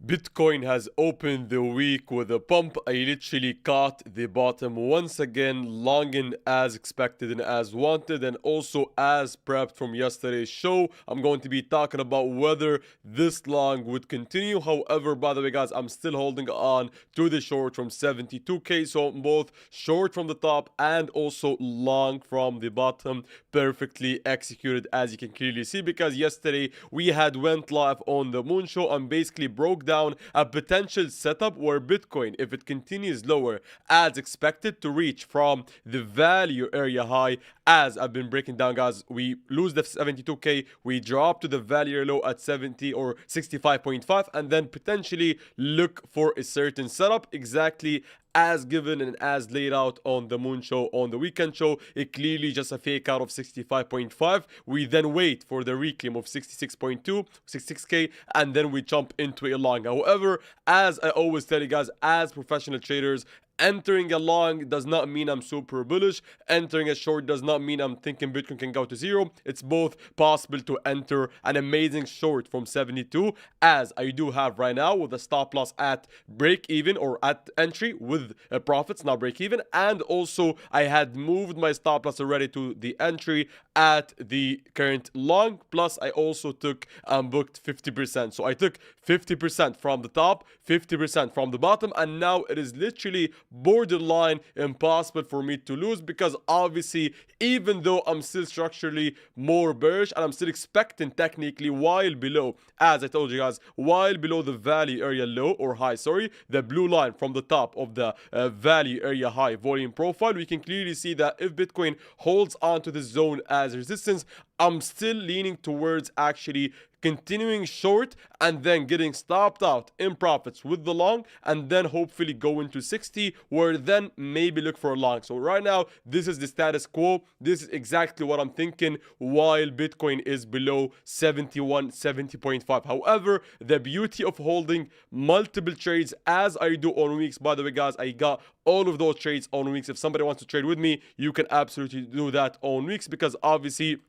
Bitcoin has opened the week with a pump. I literally caught the bottom once again, longing as expected and as wanted, and also as prepped from yesterday's show. I'm going to be talking about whether this long would continue. However, by the way, guys, I'm still holding on to the short from 72k, so I'm both short from the top and also long from the bottom. Perfectly executed, as you can clearly see, because yesterday we had went live on the moon show and basically broke down a potential setup where Bitcoin, if it continues lower as expected, to reach from the value area high. As I've been breaking down, guys, we lose the 72k, we drop to the value low at 70 or 65.5, and then potentially look for a certain setup exactly as given and as laid out on the moon show, on the weekend show. It clearly just a fake out of 65.5. We then wait for the reclaim of 66.2, 66k, and then we jump into a long. However, as I always tell you guys, as professional traders, entering a long does not mean I'm super bullish. Entering a short does not mean I'm thinking Bitcoin can go to zero. It's both possible to enter an amazing short from 72, as I do have right now, with a stop loss at break even or at entry with profits, not break even. And also I had moved my stop loss already to the entry at the current long. Plus I also took booked 50%. So I took 50% from the top, 50% from the bottom, and now it is literally borderline impossible for me to lose, because obviously, even though I'm still structurally more bearish and I'm still expecting technically while below, as I told you guys, while below the value area low or high, sorry, the blue line from the top of the value area high volume profile, we can clearly see that if Bitcoin holds on to this zone as resistance, I'm still leaning towards actually continuing short and then getting stopped out in profits with the long, and then hopefully go into 60, where then maybe look for a long. So right now, this is the status quo. This is exactly what I'm thinking while Bitcoin is below 71, 70.5. However, the beauty of holding multiple trades, as I do on weeks, by the way, guys, I got all of those trades on weeks. If somebody wants to trade with me, you can absolutely do that on weeks, because obviously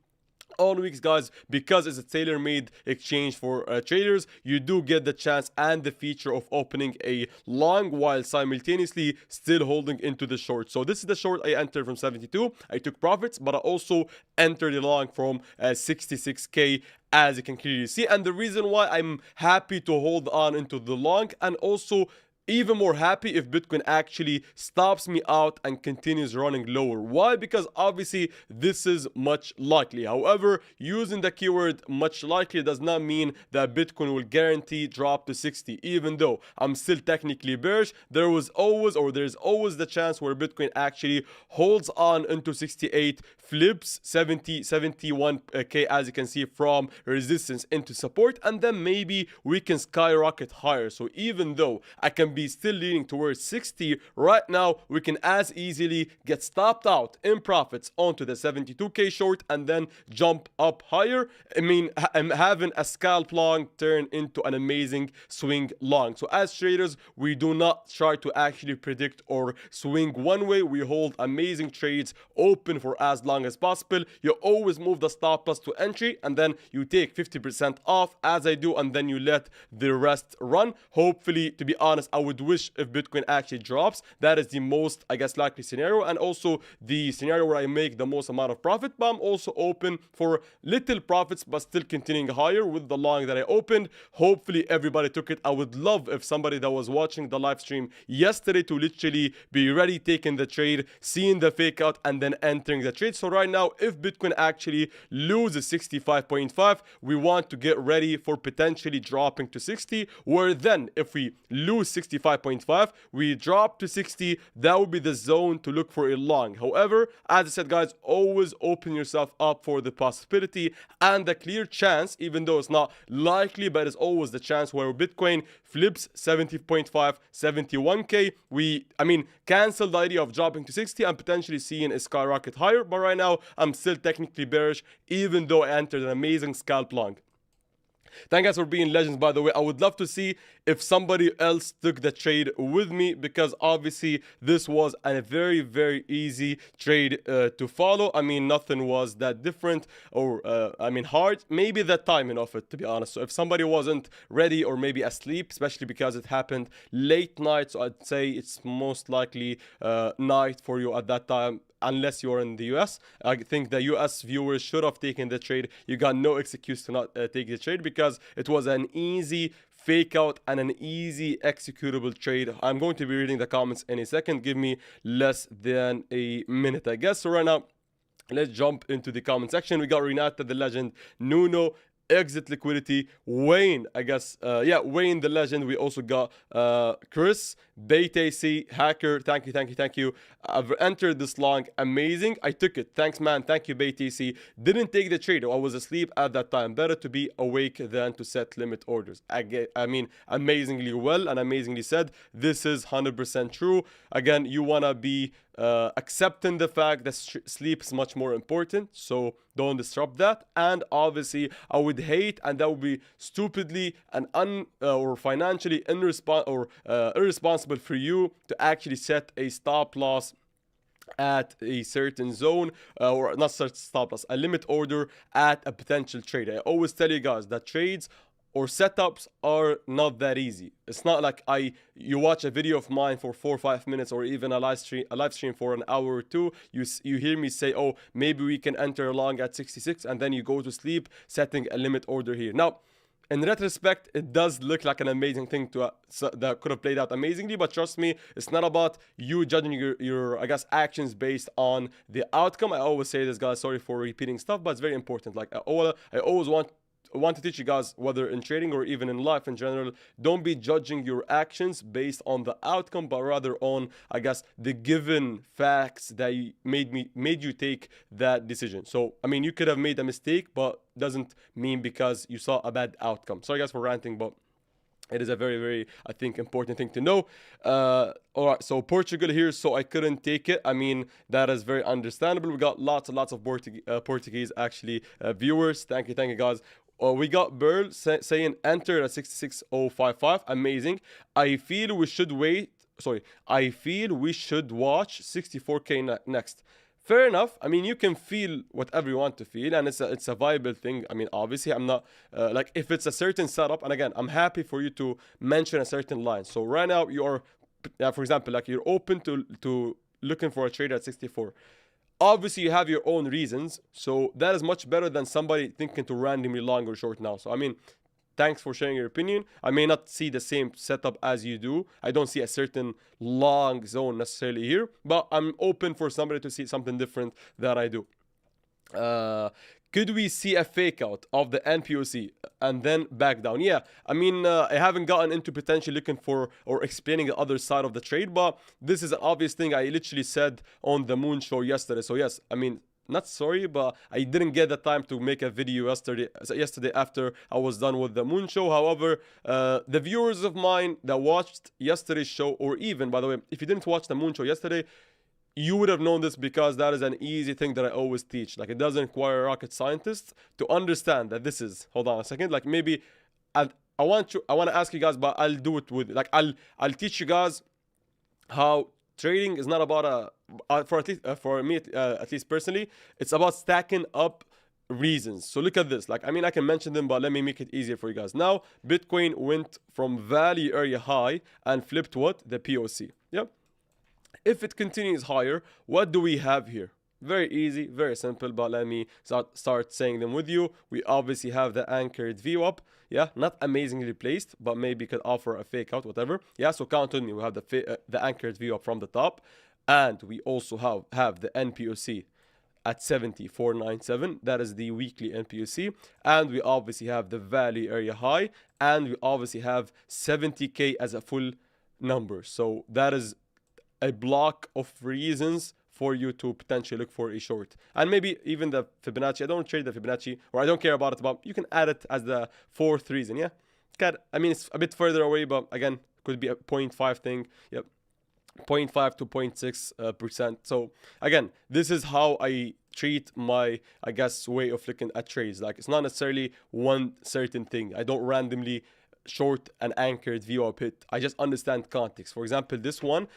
on weeks, guys, because it's a tailor-made exchange for traders, you do get the chance and the feature of opening a long while simultaneously still holding into the short. So this is the short I entered from 72. I took profits, but I also entered the long from 66k, as you can clearly see. And the reason why I'm happy to hold on into the long, and also even more happy if Bitcoin actually stops me out and continues running lower. Why? Because obviously this is much likely. However, using the keyword much likely does not mean that Bitcoin will guarantee drop to 60. Even though I'm still technically bearish, there's always the chance where Bitcoin actually holds on into 68, flips 70, 71k, as you can see, from resistance into support, and then maybe we can skyrocket higher. So even though I can be still leaning towards 60 right now, we can as easily get stopped out in profits onto the 72k short and then jump up higher. I mean, I'm having a scalp long turn into an amazing swing long. So as traders, we do not try to actually predict or swing one way. We hold amazing trades open for as long as possible. You always move the stop loss to entry, and then you take 50% off, as I do, and then you let the rest run. Hopefully, to be honest, I would wish if Bitcoin actually drops. That is the most, I guess, likely scenario, and also the scenario where I make the most amount of profit. But I'm also open for little profits, but still continuing higher with the long that I opened. Hopefully everybody took it. I would love if somebody that was watching the live stream yesterday to literally be ready taking the trade, seeing the fake out, and then entering the trade. So right now, if Bitcoin actually loses 65.5, we want to get ready for potentially dropping to 60, where then if we lose 65.5, we drop to 60, that would be the zone to look for a long. However, as I said, guys, always open yourself up for the possibility and the clear chance, even though it's not likely, but it's always the chance where Bitcoin flips 70.5, 71k. Cancel the idea of dropping to 60 and potentially seeing a skyrocket higher. But right now, I'm still technically bearish, even though I entered an amazing scalp long. Thank you guys for being legends, by the way. I would love to see if somebody else took the trade with me, because obviously this was a very, very easy trade to follow. I mean, nothing was that different or, I mean, hard. Maybe the timing of it, to be honest. So if somebody wasn't ready or maybe asleep, especially because it happened late night, so I'd say it's most likely night for you at that time, unless you're in the US. I think the US viewers should have taken the trade. You got no excuse to not take the trade, because it was an easy fake out and an easy executable trade. I'm going to be reading the comments in a second. Give me less than a minute, I guess. So right now, let's jump into the comment section. We got Renata the legend, Nuno, exit liquidity, Wayne, I guess, yeah, Wayne the legend. We also got Chris, BayTC, hacker, thank you. I've entered this long, amazing, I took it, thanks man, thank you BayTC. Didn't take the trade, I was asleep at that time, better to be awake than to set limit orders. I mean, amazingly well and amazingly said. This is 100% true. Again, you wanna be accepting the fact that sleep is much more important, so don't disrupt that. And obviously I would hate, and that would be stupidly and or financially irresponsible for you to actually set a stop loss at a certain zone, or not certain stop loss, a limit order at a potential trade. I always tell you guys that trades or setups are not that easy. It's not like you watch a video of mine for 4 or 5 minutes, or even a live stream for an hour or two. You hear me say, oh, maybe we can enter long at 66, and then you go to sleep setting a limit order here. Now, in retrospect, it does look like an amazing thing that could have played out amazingly, but trust me, it's not about you judging your I guess actions based on the outcome. I always say this, guys, sorry for repeating stuff, but it's very important. Like I always want to teach you guys, whether in trading or even in life in general, don't be judging your actions based on the outcome, but rather on, I guess, the given facts that made you take that decision. So I mean, you could have made a mistake, but doesn't mean because you saw a bad outcome. Sorry guys for ranting, but it is a very, very, I think, important thing to know. All right, so Portugal here, so I couldn't take it. I mean, that is very understandable. We got lots and lots of Portuguese actually viewers. Thank you guys. We got Burl saying enter at 66055. Amazing. I feel we should watch 64K next. Fair enough. I mean, you can feel whatever you want to feel, and it's a viable thing. I mean, obviously, I'm not like, if it's a certain setup, and again, I'm happy for you to mention a certain line. So right now, you're, for example, like you're open to looking for a trade at 64. Obviously, you have your own reasons, so that is much better than somebody thinking to randomly long or short now. So I mean, thanks for sharing your opinion. I may not see the same setup as you do. I don't see a certain long zone necessarily here, but I'm open for somebody to see something different that I do. Could we see a fake out of the NPOC and then back down? Yeah, I mean, I haven't gotten into potentially looking for or explaining the other side of the trade, but this is an obvious thing I literally said on the Moon Show yesterday. So yes, I mean, not sorry, but I didn't get the time to make a video yesterday after I was done with the Moon Show. However, the viewers of mine that watched yesterday's show, or even, by the way, if you didn't watch the Moon Show yesterday, you would have known this, because that is an easy thing that I always teach. Like, it doesn't require rocket scientists to understand that this is, hold on a second, like maybe I want to ask you guys, but I'll do it with, like, I'll teach you guys how trading is not about for me at least personally, it's about stacking up reasons. So look at this. Like, I mean, I can mention them, but let me make it easier for you guys. Now, Bitcoin went from value area high and flipped what? The POC. Yep. If it continues higher, what do we have here? Very easy, very simple, but let me start saying them with you. We obviously have the anchored view up. Yeah, not amazingly placed, but maybe could offer a fake out, whatever. Yeah, so count on me. We have the anchored view up from the top, and we also have the NPOC at 74.97. That is the weekly NPOC, and we obviously have the value area high, and we obviously have 70K as a full number. So that is a block of reasons for you to potentially look for a short. And maybe even the Fibonacci. I don't trade the Fibonacci, or I don't care about it, but you can add it as the fourth reason. Yeah, I mean, it's a bit further away, but again, could be a 0.5 thing. Yep, 0.5 to 0.6%. So again, this is how I treat my, I guess, way of looking at trades. Like, it's not necessarily one certain thing. I don't randomly short an anchored VWAP hit. I just understand context. For example, this one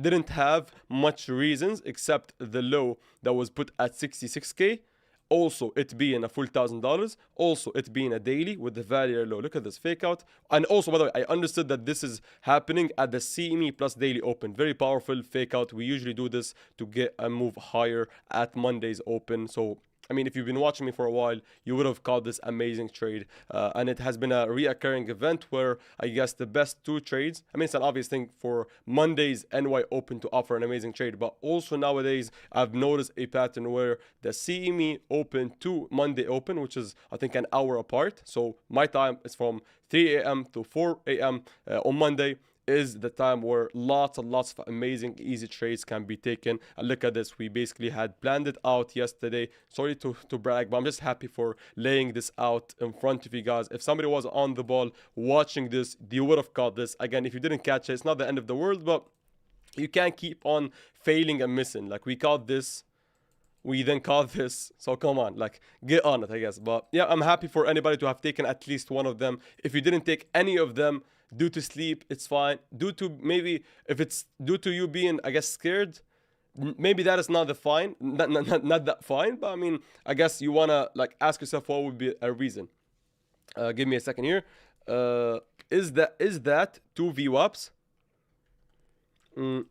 didn't have much reasons except the low that was put at 66k. Also, it being a full $1,000. Also, it being a daily with the value low. Look at this fake out. And also, by the way, I understood that this is happening at the CME plus daily open. Very powerful fake out. We usually do this to get a move higher at Monday's open. So, I mean, if you've been watching me for a while, you would have caught this amazing trade. And it has been a reoccurring event where I guess the best two trades, I mean, it's an obvious thing for Monday's NY Open to offer an amazing trade. But also nowadays, I've noticed a pattern where the CME Open to Monday Open, which is, I think, an hour apart. So my time is from 3 a.m. to 4 a.m. On Monday. Is the time where lots and lots of amazing easy trades can be taken. And look at this, we basically had planned it out yesterday. Sorry to brag, but I'm just happy for laying this out in front of you guys. If somebody was on the ball watching this, you would have caught this. Again, if you didn't catch it, it's not the end of the world, but you can't keep on failing and missing. Like, we caught this, we then caught this, so come on, like, get on it, I guess. But yeah, I'm happy for anybody to have taken at least one of them. If you didn't take any of them due to sleep, it's fine. Due to, maybe if it's due to you being, I guess, scared, maybe that is not the fine, not that fine. But I mean, I guess you wanna like ask yourself what would be a reason. Give me a second here. Is that two VWAPs? I'm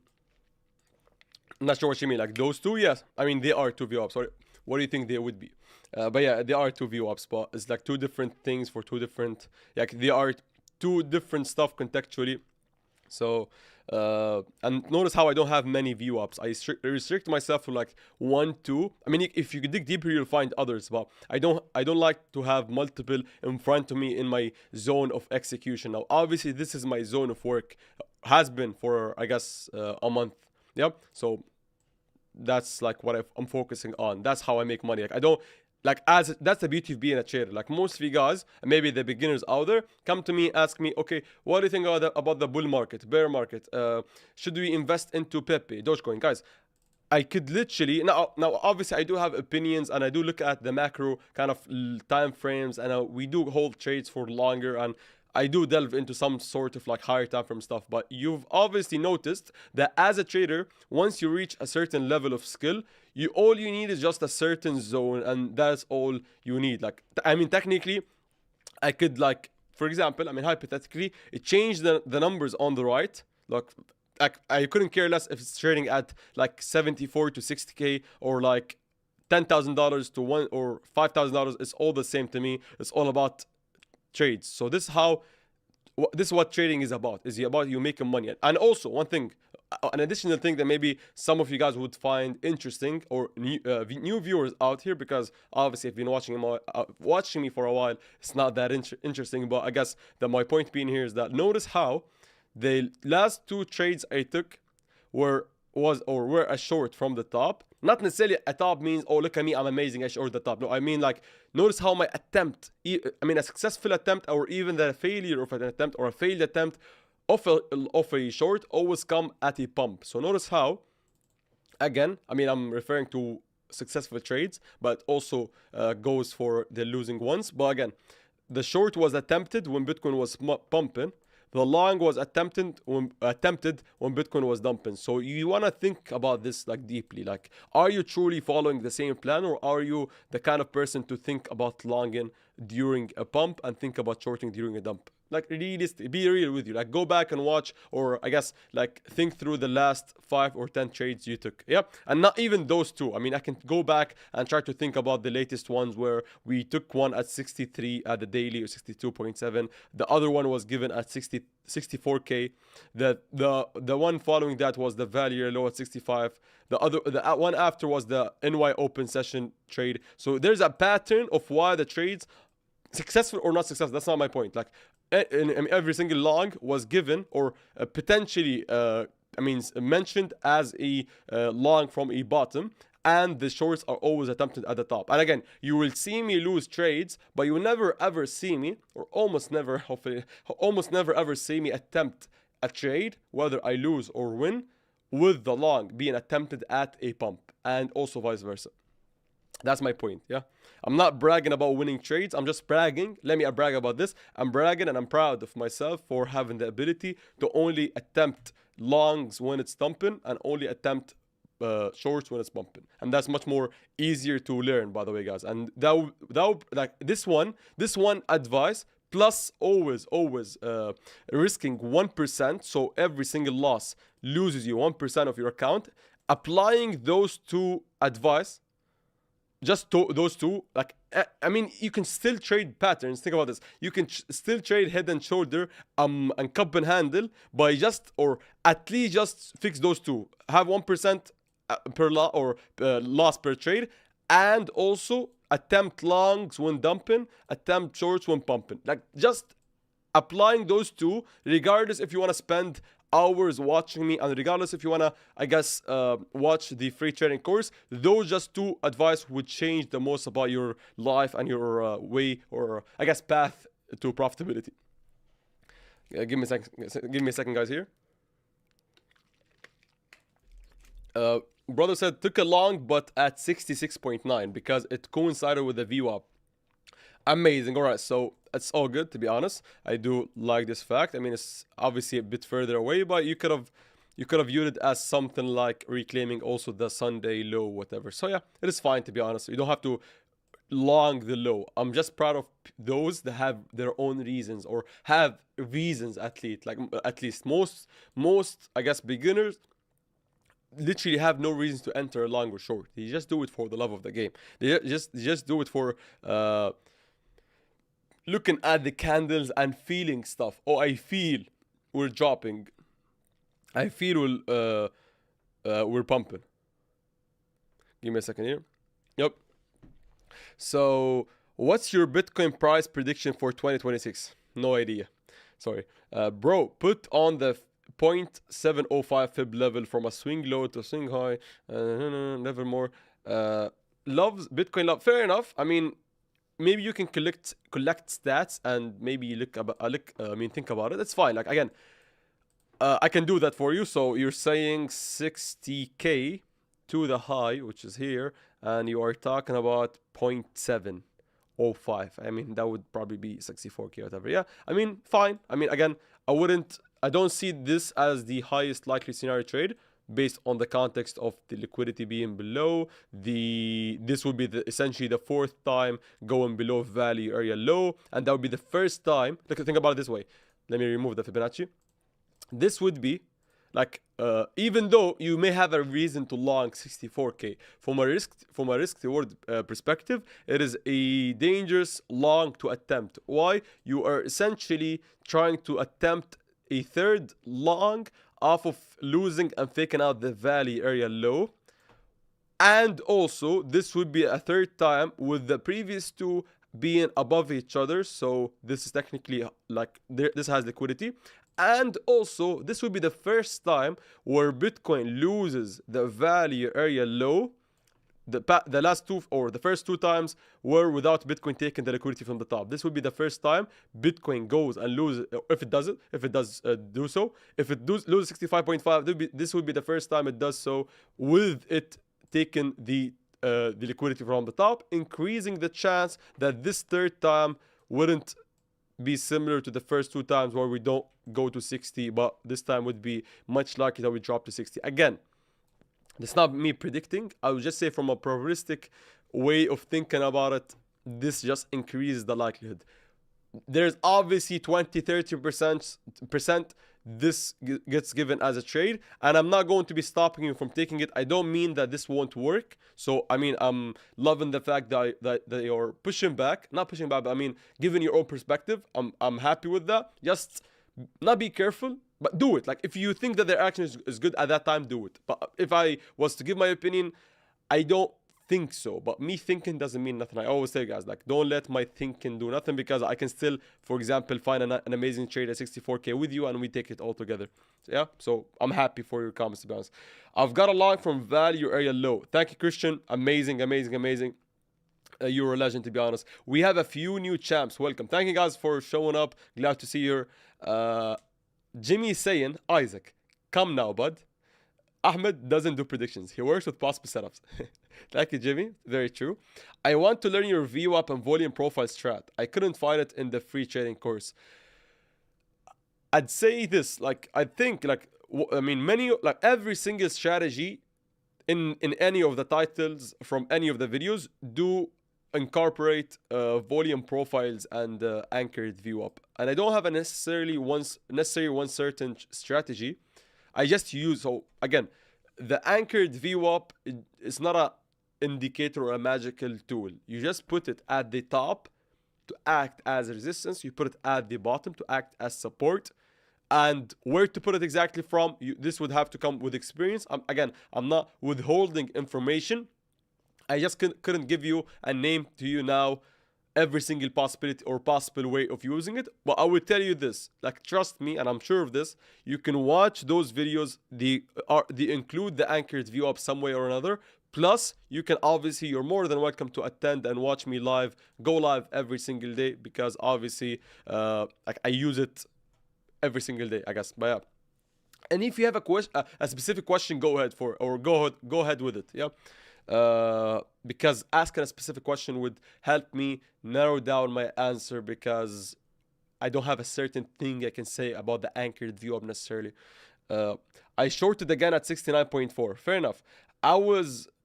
not sure what you mean. Like those two, yes. I mean, they are two VWAPs. Sorry, what do you think they would be? But yeah, they are two VWAPs. But it's like two different things for two different. Like they are two different stuff contextually. So and notice how I don't have many VWAPs. I restrict myself to like 1, 2. I mean, if you dig deeper, you'll find others, but I don't like to have multiple in front of me in my zone of execution. Now obviously this is my zone of work, has been for I guess a month. Yep. So that's like what I'm focusing on. That's how I make money. Like I don't like, as that's the beauty of being a trader. Like most of you guys, maybe the beginners out there, come to me, ask me, okay, what do you think about the bull market, bear market? Should we invest into Pepe, Dogecoin? Guys, I could literally now obviously I do have opinions and I do look at the macro kind of time frames, and we do hold trades for longer, and I do delve into some sort of like higher time frame stuff. But you've obviously noticed that as a trader, once you reach a certain level of skill, all you need is just a certain zone, and that's all you need. Like, I mean, technically, I could, like, for example, I mean, hypothetically, it changed the numbers on the right. Look, I couldn't care less if it's trading at like 74 to 60k or like $10,000 to one or $5,000. It's all the same to me. It's all about trades. So this is what trading is about. Is about you making money. And also one thing, an additional thing that maybe some of you guys would find interesting, or new viewers out here, because obviously if you've been watching me for a while, it's not that interesting. But I guess that my point being here is that notice how the last two trades I took were a short from the top. Not necessarily a top means, oh, look at me, I'm amazing, I short the top. No, I mean, like, notice how my attempt, I mean, a successful attempt, or even the failure of an attempt, or a failed attempt of a short always come at a pump. So notice how, again, I mean, I'm referring to successful trades, but also goes for the losing ones. But again, the short was attempted when Bitcoin was pumping. The long was attempted when Bitcoin was dumping. So you want to think about this like deeply. Like, are you truly following the same plan, or are you the kind of person to think about longing during a pump and think about shorting during a dump? Like, realistic, be real with you. Like, go back and watch, or I guess like think through the last 5 or 10 trades you took. Yeah, and not even those two. I mean, I can go back and try to think about the latest ones where we took one at 63 at the daily, or 62.7. The other one was given at 64k. The one following that was the value low at 65. The one after was the NY open session trade. So there's a pattern of why the trades, successful or not successful, that's not my point. Like, every single long was given, or potentially mentioned as a long from a bottom, and the shorts are always attempted at the top. And again, you will see me lose trades, but you will never ever see me, or almost never, hopefully almost never ever see me attempt a trade, whether I lose or win, with the long being attempted at a pump, and also vice versa. That's my point, yeah? I'm not bragging about winning trades. I'm just bragging. Let me brag about this. I'm bragging and I'm proud of myself for having the ability to only attempt longs when it's dumping and only attempt shorts when it's bumping. And that's much more easier to learn, by the way, guys. And like this one advice plus always risking 1%, so every single loss loses you 1% of your account. Applying those two advice, those two, like I mean, you can still trade patterns. Think about this. You can still trade head and shoulder and cup and handle by just, or at least just fix those two. Have 1% per loss per trade, and also attempt longs when dumping, attempt shorts when pumping. Like just applying those two, regardless if you want to spend hours watching me, and regardless if you want to, I guess, watch the free trading course, those just two advice would change the most about your life and your way, or I guess path to profitability. Give me a second, guys, here. Brother said took a long but at 66.9 because it coincided with the VWAP. Amazing. All right, so it's all good, to be honest. I do like this fact. I mean, it's obviously a bit further away, but you could have viewed it as something like reclaiming also the Sunday low, whatever. So yeah, it is fine, to be honest. You don't have to long the low. I'm just proud of those that have their own reasons, or have reasons at least. Like at least most I guess beginners literally have no reasons to enter a long or short. They just do it for the love of the game. They just do it for looking at the candles and feeling stuff. Oh, I feel we're dropping. I feel we're pumping. Give me a second here. Yep. So, what's your Bitcoin price prediction for 2026? No idea. Sorry. Bro, put on the 0.705 fib level from a swing low to swing high. Never more. Loves Bitcoin love. Fair enough. I mean, maybe you can collect stats and maybe think about it. That's fine. Like again, I can do that for you. So you're saying 60k to the high, which is here, and you are talking about 0.705. I mean, that would probably be 64k or whatever. Yeah, I mean, fine. I mean, again, I don't see this as the highest likely scenario trade based on the context of the liquidity being below. This would be essentially the fourth time going below value area low, and that would be the first time. Think about it this way. Let me remove the Fibonacci. This would be like even though you may have a reason to long 64k, from a risk reward perspective, it is a dangerous long to attempt. Why? You are essentially trying to attempt a third long off of losing and faking out the value area low. And also, this would be a third time with the previous two being above each other. So this is technically like this has liquidity. And also, this would be the first time where Bitcoin loses the value area low. The last two, or the first two times, were without Bitcoin taking the liquidity from the top. This would be the first time Bitcoin goes and loses, if it does do so. If it loses 65.5, this would be the first time it does so with it taking the liquidity from the top, increasing the chance that this third time wouldn't be similar to the first two times where we don't go to 60, but this time would be much likely that we drop to 60. Again, that's not me predicting. I would just say from a probabilistic way of thinking about it, this just increases the likelihood. There's obviously 20-30% this gets given as a trade, and I'm not going to be stopping you from taking it. I don't mean that this won't work. So I mean, I'm loving the fact that you're pushing back, not pushing back, but I mean giving your own perspective. I'm happy with that. Just not be careful, but do it. Like if you think that their action is good at that time, do it. But if I was to give my opinion, I don't think so. But me thinking doesn't mean nothing. I always say, guys, like don't let my thinking do nothing, because I can still, for example, find an amazing trade at 64k with you and we take it all together. So, yeah, so I'm happy for your comments, to be honest. I've got a long from value area low. Thank you, Christian. Amazing. You're a legend, to be honest. We have a few new champs. Welcome. Thank you guys for showing up. Glad to see you. Jimmy saying, Isaac, come now, bud. Ahmed doesn't do predictions. He works with possible setups. Thank you, Jimmy. Very true. I want to learn your VWAP and volume profile strat. I couldn't find it in the free trading course. I'd say this, like, I think, like, I mean, many, like, every single strategy in any of the titles from any of the videos do incorporate volume profiles and anchored VWAP. And I don't have a necessarily one certain strategy. I just use, so again, the anchored VWAP is not a indicator or a magical tool. You just put it at the top to act as resistance. You put it at the bottom to act as support. And where to put it exactly from, this would have to come with experience. Again, I'm not withholding information. I just couldn't give you a name to you now, every single possibility or possible way of using it. But I will tell you this, like, trust me, and I'm sure of this, you can watch those videos. They include the anchored VWAP some way or another. Plus, you can obviously, you're more than welcome to attend and watch me live, go live every single day, because obviously, like, I use it every single day, I guess. But yeah. And if you have a question, a specific question, go ahead with it. Yeah. Because asking a specific question would help me narrow down my answer, because I don't have a certain thing I can say about the anchored VWAP necessarily. I shorted again at 69.4. Fair enough.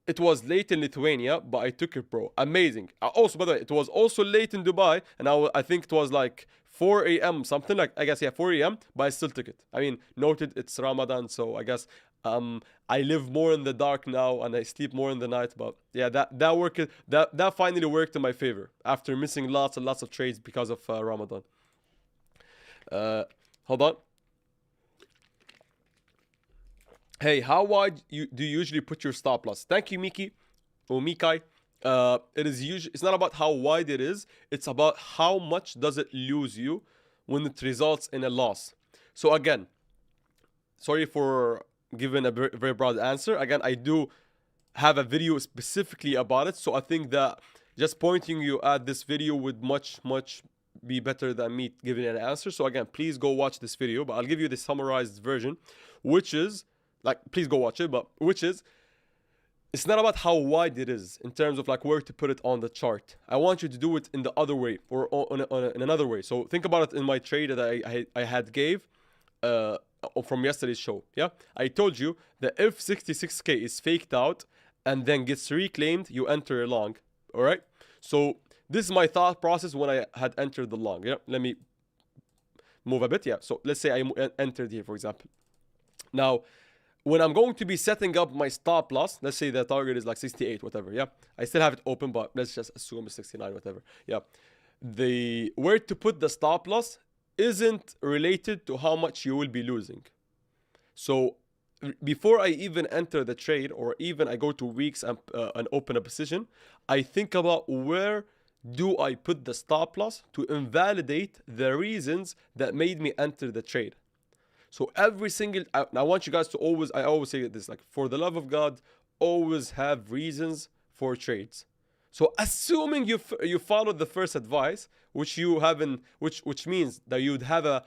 It was late in Lithuania, but I took it, bro. Amazing. Also, by the way, it was also late in Dubai, and I think it was like 4 a.m. something, like, I guess, yeah, 4 a.m. But I still took it. I mean, noted it's Ramadan, so I guess I live more in the dark now and I sleep more in the night. But yeah, that finally worked in my favor after missing lots and lots of trades because of Ramadan. Hold on. Hey, how wide do you usually put your stop loss? Thank you, Miki or Mikai. It's not about how wide it is, it's about how much does it lose you when it results in a loss. So again, sorry for giving a very broad answer. Again, I do have a video specifically about it, so I think that just pointing you at this video would much be better than me giving an answer. So again, please go watch this video, but I'll give you the summarized version, which is, like, please go watch it, but which is, it's not about how wide it is in terms of, like, where to put it on the chart. I want you to do it in the other way, or in another way. So think about it in my trade that I had gave from yesterday's show. Yeah, I told you that if 66k is faked out and then gets reclaimed, you enter a long. All right. So this is my thought process when I had entered the long. Yeah. Let me move a bit. Yeah. So let's say I entered here, for example. Now, when I'm going to be setting up my stop loss, let's say the target is like 68, whatever, yeah? I still have it open, but let's just assume it's 69, whatever, yeah? Where to put the stop loss isn't related to how much you will be losing. So before I even enter the trade, or even I go to WEEX and open a position, I think about where do I put the stop loss to invalidate the reasons that made me enter the trade. So every single, I want you guys to I always say this, like, for the love of God, always have reasons for trades. So assuming you followed the first advice, which you haven't, which means that you'd have a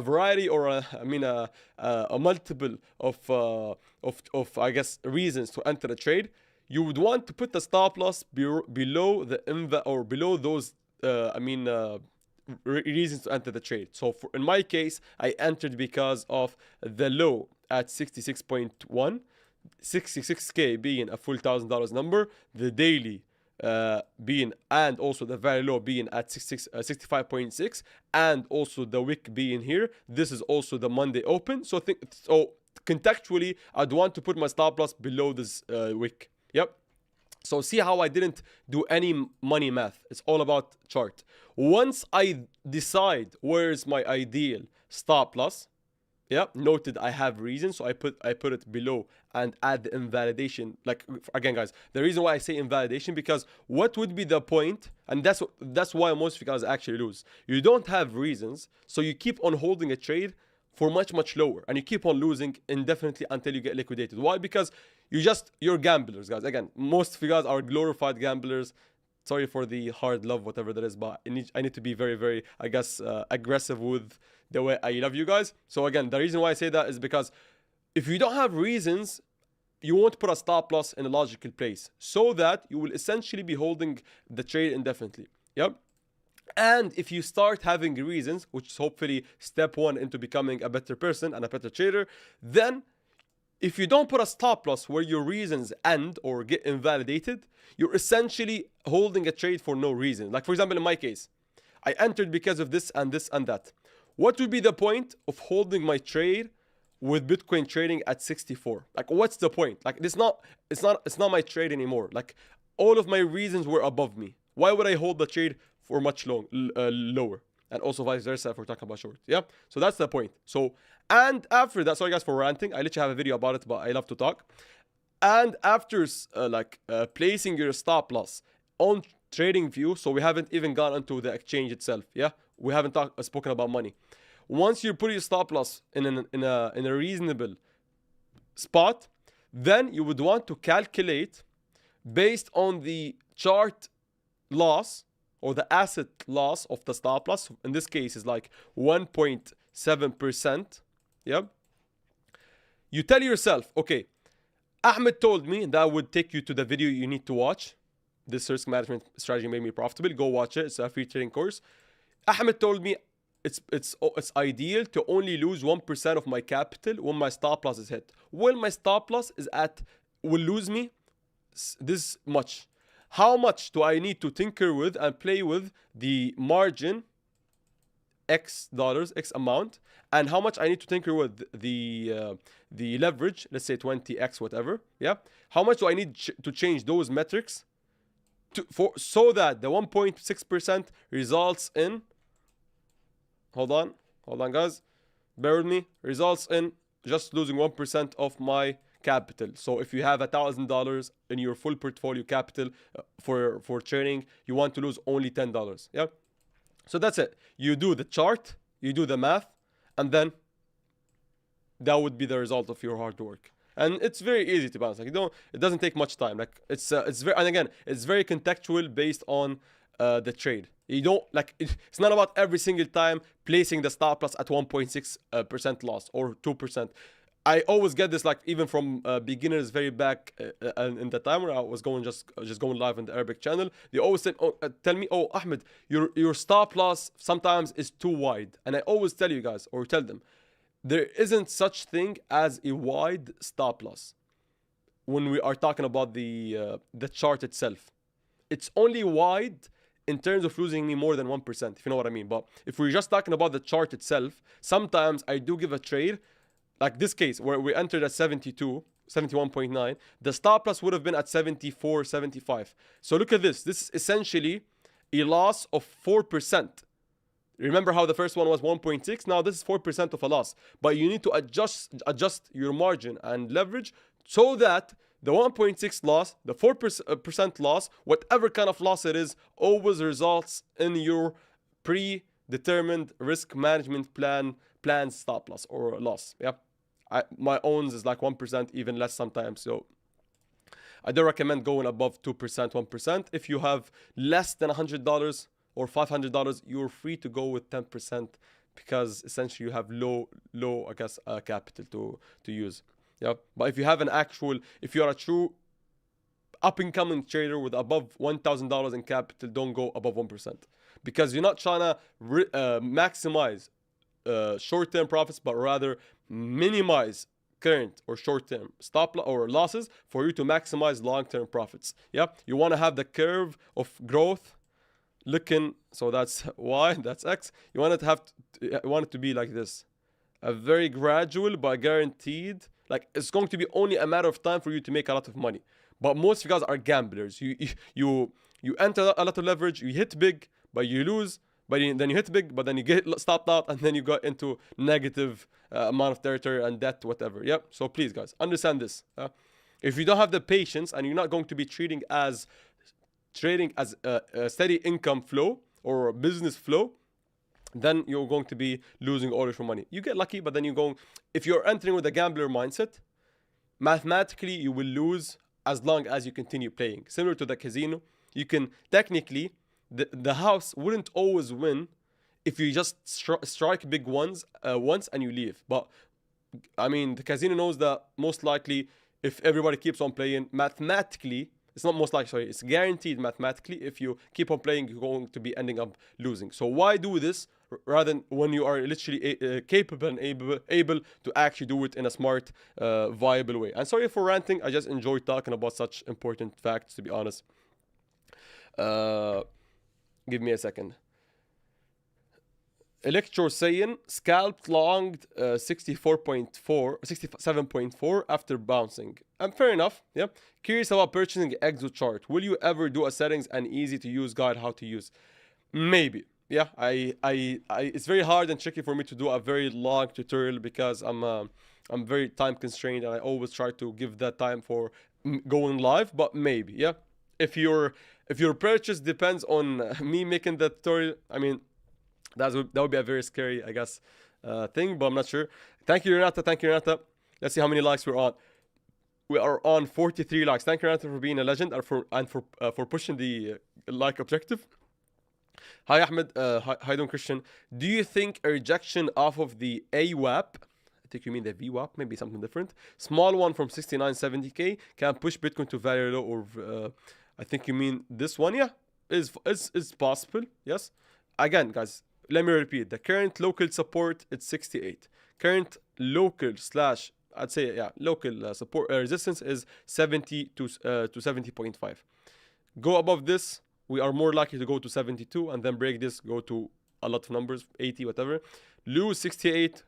variety, or a multiple of I guess reasons to enter a trade, you would want to put the stop loss below those reasons to enter the trade. So in my case, I entered because of the low at 66.1, 66k being a full $1,000 number, the daily being, and also the very low being at 65.6, and also the wick being here. This is also the Monday open. So contextually, I'd want to put my stop loss below this wick. Yep. So see how I didn't do any money math. It's all about chart. Once I decide where's my ideal stop loss, yeah, noted I have reasons, so I put it below and add the invalidation. Like, again, guys, the reason why I say invalidation, because what would be the point? And that's why most of you guys actually lose. You don't have reasons, so you keep on holding a trade for much lower, and you keep on losing indefinitely until you get liquidated. Why? Because you're gamblers, guys. Again, most of you guys are glorified gamblers. Sorry for the hard love, whatever that is, but I need to be very, I guess, aggressive with the way I love you guys. So again, the reason why I say that is because if you don't have reasons, you won't put a stop loss in a logical place, so that you will essentially be holding the trade indefinitely. Yep. And if you start having reasons, which is hopefully step one into becoming a better person and a better trader, then if you don't put a stop loss where your reasons end or get invalidated, you're essentially holding a trade for no reason. Like, for example, in my case, I entered because of this and this and that. What would be the point of holding my trade with Bitcoin trading at 64? Like, what's the point? Like, it's not my trade anymore. Like, all of my reasons were above me. Why would I hold the trade for much lower? And also vice versa if we're talking about short. Yeah. So that's the point. So, and after that, sorry guys for ranting. I literally have a video about it, but I love to talk. And after placing your stop loss on trading view, so we haven't even gone into the exchange itself. Yeah. We haven't spoken about money. Once you put your stop loss in a reasonable spot, then you would want to calculate based on the chart loss or the asset loss of the stop loss. In this case is like 1.7%. Yep. You tell yourself, okay, Ahmed told me that would take you to the video you need to watch. This risk management strategy made me profitable. Go watch it. It's a free trading course. Ahmed told me it's ideal to only lose 1% of my capital when my stop loss is hit. When my stop loss is will lose me this much. How much do I need to tinker with and play with the margin, X dollars, X amount, and how much I need to tinker with the leverage, let's say 20X, whatever. Yeah. How much do I need to change those metrics so that the 1.6% results in, hold on guys, bear with me, results in just losing 1% of my capital. So if you have $1,000 in your full portfolio capital for trading, you want to lose only $10. Yeah. So that's it. You do the chart, you do the math, and then that would be the result of your hard work. And it's very easy to balance. Like, it doesn't take much time. Like, it's very, and again, it's very contextual based on the trade. You don't it's not about every single time placing the stop loss at 1.6% loss or 2%. I always get this, like, even from beginners very back in the time where I was just going live on the Arabic channel. They always said, tell me, oh, Ahmed, your stop loss sometimes is too wide. And I always tell you guys, or tell them, there isn't such thing as a wide stop loss when we are talking about the chart itself. It's only wide in terms of losing me more than 1%, if you know what I mean. But if we're just talking about the chart itself, sometimes I do give a trade. Like this case where we entered at 71.9, the stop loss would have been at 74, 75. So look at this. This is essentially a loss of 4%. Remember how the first one was 1.6? Now this is 4% of a loss. But you need to adjust your margin and leverage so that the 1.6 loss, the 4% loss, whatever kind of loss it is, always results in your predetermined risk management plan stop loss or loss. Yeah. My owns is like 1%, even less sometimes. So I don't recommend going above 2%, 1%. If you have less than $100 or $500, you're free to go with 10% because essentially you have low, I guess, capital to use. Yeah. But if you have if you are a true up-and-coming trader with above $1,000 in capital, don't go above 1% because you're not trying to maximize short-term profits, but rather minimize current or short-term stop or losses for you to maximize long-term profits. Yeah, you want to have the curve of growth looking. So that's Y, that's X. You want it to be like this, a very gradual but guaranteed. Like, it's going to be only a matter of time for you to make a lot of money. But most of you guys are gamblers. You enter a lot of leverage, you hit big, but you lose. But then you hit big, but then you get stopped out, and then you got into negative amount of territory and debt, whatever. Yep. So please, guys, understand this. If you don't have the patience and you're not going to be trading as a steady income flow or business flow, then you're going to be losing all of your money. You get lucky, but then if you're entering with a gambler mindset, mathematically you will lose as long as you continue playing. Similar to the casino, you can technically. The house wouldn't always win if you just strike big ones once and you leave. But I mean, the casino knows that most likely, if everybody keeps on playing, mathematically, it's not most likely, sorry, it's guaranteed mathematically, if you keep on playing, you're going to be ending up losing. So why do this rather than when you are literally capable and able to actually do it in a smart, viable way? And sorry for ranting, I just enjoy talking about such important facts, to be honest. Give me a second. Electro saying scalped longed 67.4 after bouncing. And fair enough, yeah. Curious about purchasing exo chart. Will you ever do a settings and easy to use guide how to use? Maybe. Yeah, it's very hard and tricky for me to do a very long tutorial because I'm very time constrained and I always try to give that time for going live. But maybe, yeah. If your purchase depends on me making that tutorial, I mean, that would be a very scary, I guess, thing, but I'm not sure. Thank you, Renata. Thank you, Renata. Let's see how many likes we're on. We are on 43 likes. Thank you, Renata, for being a legend and for pushing the like objective. Hi, Ahmed. Hi, Don Christian. Do you think a rejection off of the AWAP, I think you mean the VWAP, maybe something different, small one from 6970K can push Bitcoin to very low, or I think you mean this one? Yeah, is possible. Yes. Again, guys, let me repeat. The current local support, it's 68. Current local slash, I'd say, yeah, local support resistance is 70 to 70.5. Go above this, we are more likely to go to 72, and then break this, go to a lot of numbers, 80, whatever. Lose 68,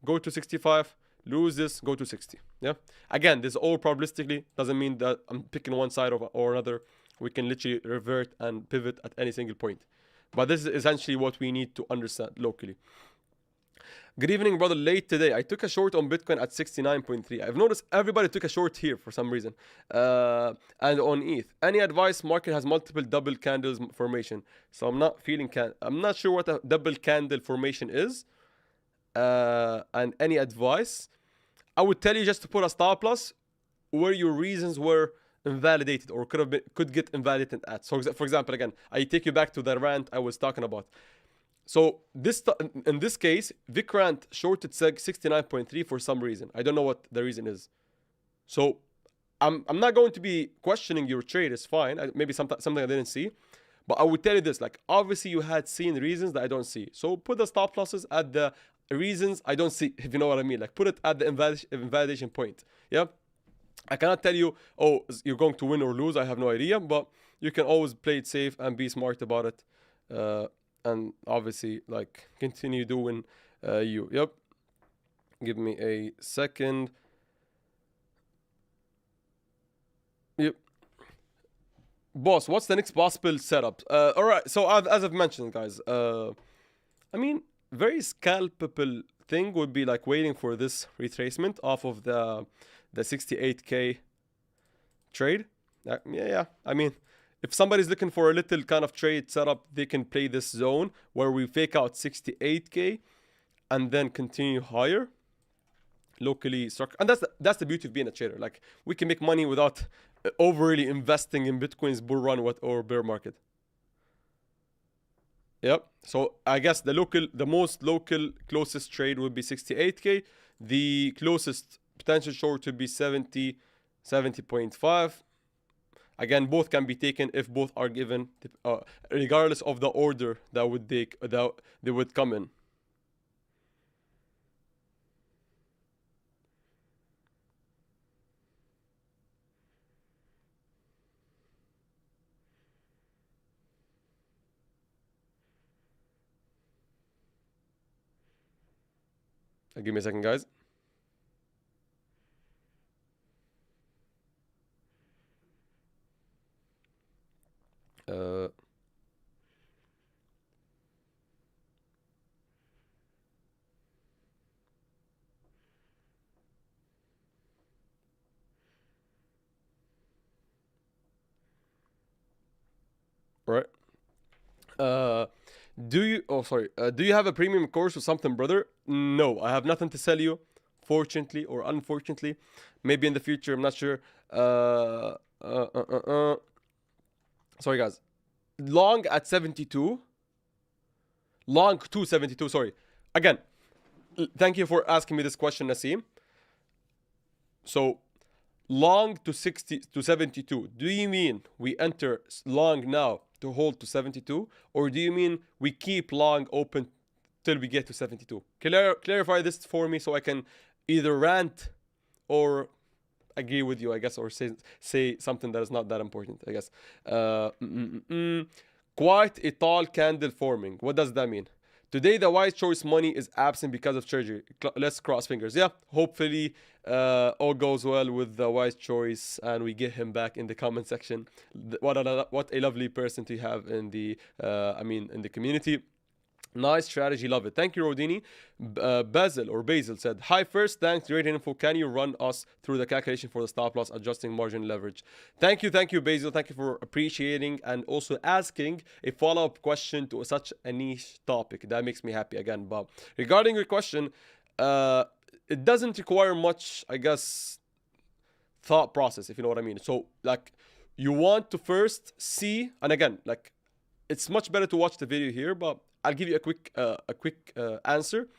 go to 65. Lose this, go to 60. Yeah. Again, this all probabilistically doesn't mean that I'm picking one side or another. We can literally revert and pivot at any single point. But this is essentially what we need to understand locally. Good evening, brother. Late today. I took a short on Bitcoin at 69.3. I've noticed everybody took a short here for some reason. And on ETH. Any advice? Market has multiple double candles formation. So I'm not I'm not sure what a double candle formation is. And any advice? I would tell you just to put a stop loss where your reasons were invalidated or could get invalidated at. So for example, again, I take you back to the rant I was talking about. So in this case, Vikrant shorted 69.3 for some reason. I don't know what the reason is. So I'm not going to be questioning your trade. It's fine. Maybe something I didn't see. But I would tell you this, like, obviously you had seen reasons that I don't see. So put the stop losses at the reasons I don't see, if you know what I mean. Like, put it at the invalidation point. Yeah. I cannot tell you, oh, you're going to win or lose. I have no idea, but you can always play it safe and be smart about it. And obviously, like, continue doing you. Yep. Give me a second. Yep. Boss, what's the next possible setup? All right. So as I've mentioned, guys, I mean, very scalpable thing would be like waiting for this retracement off of the 68K trade. Yeah. I mean, if somebody's looking for a little kind of trade setup, they can play this zone where we fake out 68K and then continue higher. Locally struck. And that's the beauty of being a trader. Like, we can make money without overly investing in Bitcoin's bull run or bear market. Yep. So I guess the most local closest trade would be 68K. The closest potential short would be 70.5. Again, both can be taken if both are given, regardless of the order that they would come in. Give me a second, guys. Right. Do you have a premium course or something, brother? No, I have nothing to sell you, fortunately or unfortunately. Maybe in the future, I'm not sure. Sorry, guys. Long at 72. Long to 72, sorry. Again, Thank you for asking me this question, Nasim. So long to 60 to 72. Do you mean we enter long now to hold to 72, or do you mean we keep long open till we get to 72? Clarify this for me so I can either rant or agree with you, I guess, or say something that is not that important, I guess. Uh, mm, mm, mm. Quite a tall candle forming. What does that mean? Today, the wise choice money is absent because of surgery. Let's cross fingers. Yeah, hopefully, all goes well with the wise choice, and we get him back in the comment section. What a lovely person to have in the, in the community. Nice strategy, love it. Thank you, Rodini. Basil said, "Hi, first, thanks, great info. Can you run us through the calculation for the stop loss, adjusting margin leverage?" Thank you, Basil. Thank you for appreciating and also asking a follow-up question to such a niche topic. That makes me happy again, Bob. Regarding your question, it doesn't require much, I guess, thought process, if you know what I mean. So, like, you want to first see, and again, like, it's much better to watch the video here, but I'll give you a quick answer.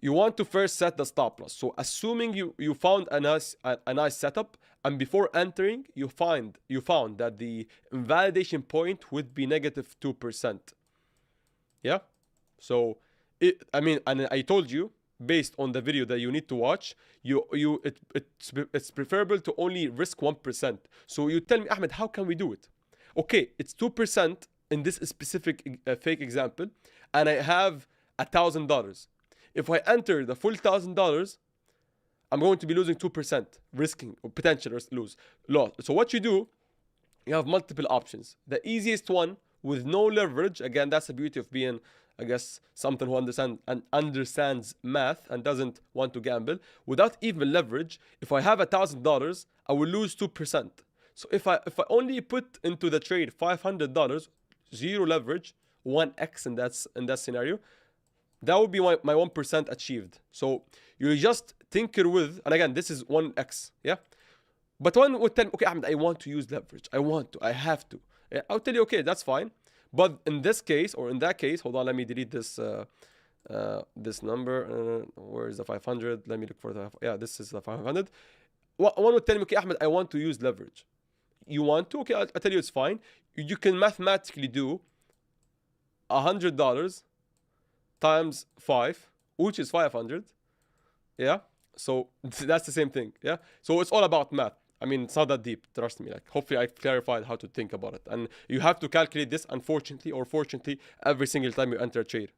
You want to first set the stop loss. So assuming you found a nice setup, and before entering you found that the invalidation point would be negative 2%. Yeah. So and I told you based on the video that you need to watch, it's preferable to only risk 1%. So you tell me, Ahmed, how can we do it? Okay, it's 2% in this specific fake example, and I have $1,000. If I enter the full $1,000, I'm going to be losing 2%, risking or potential loss. So what you do, you have multiple options. The easiest one with no leverage, again, that's the beauty of being, I guess, something who understands math and doesn't want to gamble. Without even leverage, if I have $1,000, I will lose 2%. So if I only put into the trade $500, zero leverage, 1x in that scenario, that would be my 1% achieved. So you just tinker with, and again, this is 1x, yeah? But one would tell me, okay, Ahmed, I want to use leverage. I have to. Yeah, I'll tell you, okay, that's fine. But in this case, or in that case, hold on, let me delete this this number. Where is the 500? Let me look for yeah, this is the 500. One would tell me, okay, Ahmed, I want to use leverage. You want to? Okay, I'll tell you it's fine. You can mathematically do $100 times 5, which is 500. Yeah. So that's the same thing. Yeah. So it's all about math. I mean, it's not that deep. Trust me. Like, hopefully, I clarified how to think about it. And you have to calculate this, unfortunately or fortunately, every single time you enter a trade.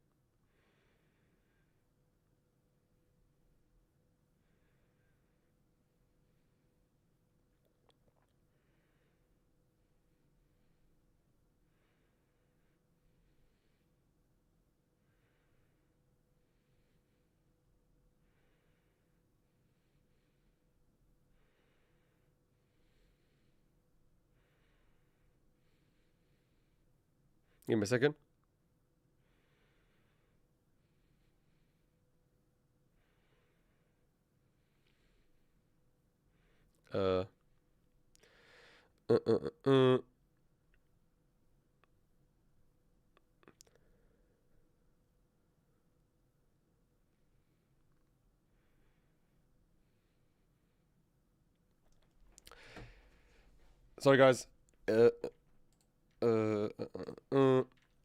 Give me a second. Uh, uh, uh, uh. Sorry, guys.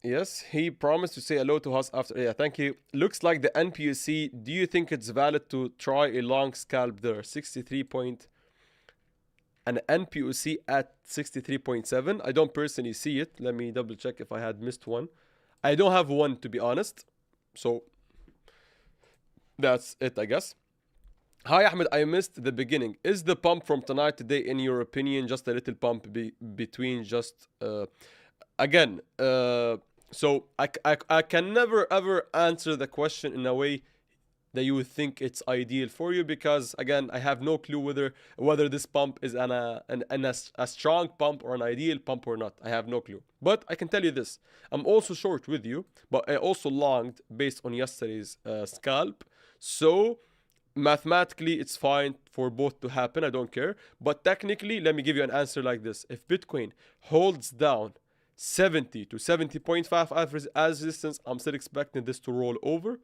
Yes, he promised to say hello to us after. Yeah, thank you. Looks like the NPUC. Do you think it's valid to try a long scalp there? 63 point. An NPUC at 63.7. I don't personally see it. Let me double check if I had missed one. I don't have one, to be honest. So that's it, I guess. Hi, Ahmed. I missed the beginning. Is the pump from tonight today, in your opinion, just a little pump between just again? So I can never ever answer the question in a way that you would think it's ideal for you, because again, I have no clue whether this pump is a strong pump or an ideal pump or not. I have no clue. But I can tell you this: I'm also short with you, but I also longed based on yesterday's scalp. So mathematically, it's fine for both to happen. I don't care. But technically, let me give you an answer like this: if Bitcoin holds down 70 to 70.5 as resistance, I'm still expecting this to roll over.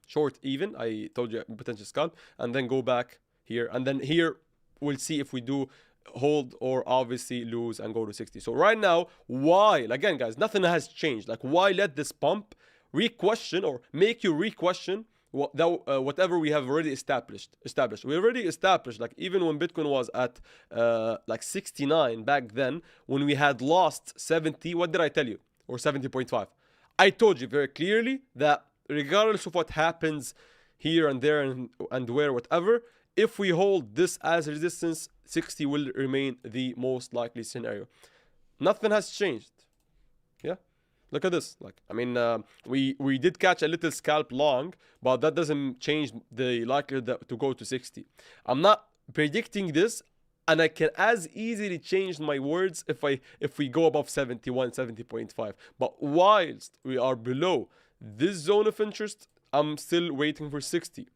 short even. I told you potential scalp, and then go back here, and then here we'll see if we do hold or obviously lose and go to 60. So right now, why, again guys, nothing has changed. Like, why let this pump re-question or make you re-question whatever we have already established. We already established, like, even when Bitcoin was at like 69 back then, when we had lost 70, what did I tell you? Or 70.5. I told you very clearly that regardless of what happens here and there and where, whatever, if we hold this as resistance, 60 will remain the most likely scenario. Nothing has changed. Yeah, look at this. Like, I mean, we did catch a little scalp long, but that doesn't change the likelihood to go to 60. I'm not predicting this, and I can as easily change my words if we go above 71, 70.5. But whilst we are below this zone of interest, I'm still waiting for 60.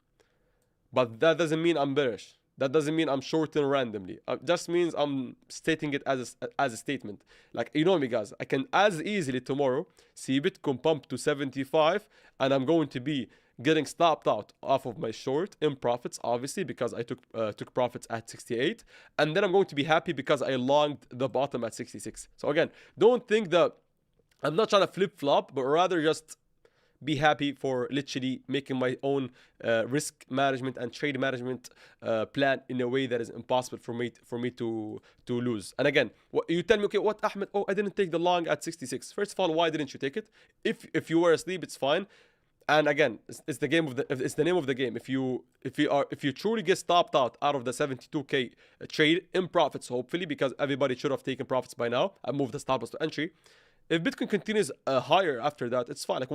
But that doesn't mean I'm bearish. That doesn't mean I'm shorting randomly. It just means I'm stating it as a statement. Like, you know me, guys. I can as easily tomorrow see Bitcoin pump to 75, and I'm going to be getting stopped out off of my short in profits, obviously, because I took profits at 68. And then I'm going to be happy because I longed the bottom at 66. So again, don't think that I'm not trying to flip-flop, but rather just be happy for literally making my own risk management and trade management plan in a way that is impossible for me to lose. And again, you tell me, okay, what, Ahmed? Oh, I didn't take the long at 66. First of all, why didn't you take it? If you were asleep, it's fine. And again, it's the name of the game. If you truly get stopped out of the 72k trade in profits, hopefully, because everybody should have taken profits by now and moved the stop loss to entry. If Bitcoin continues higher after that, it's fine. Like,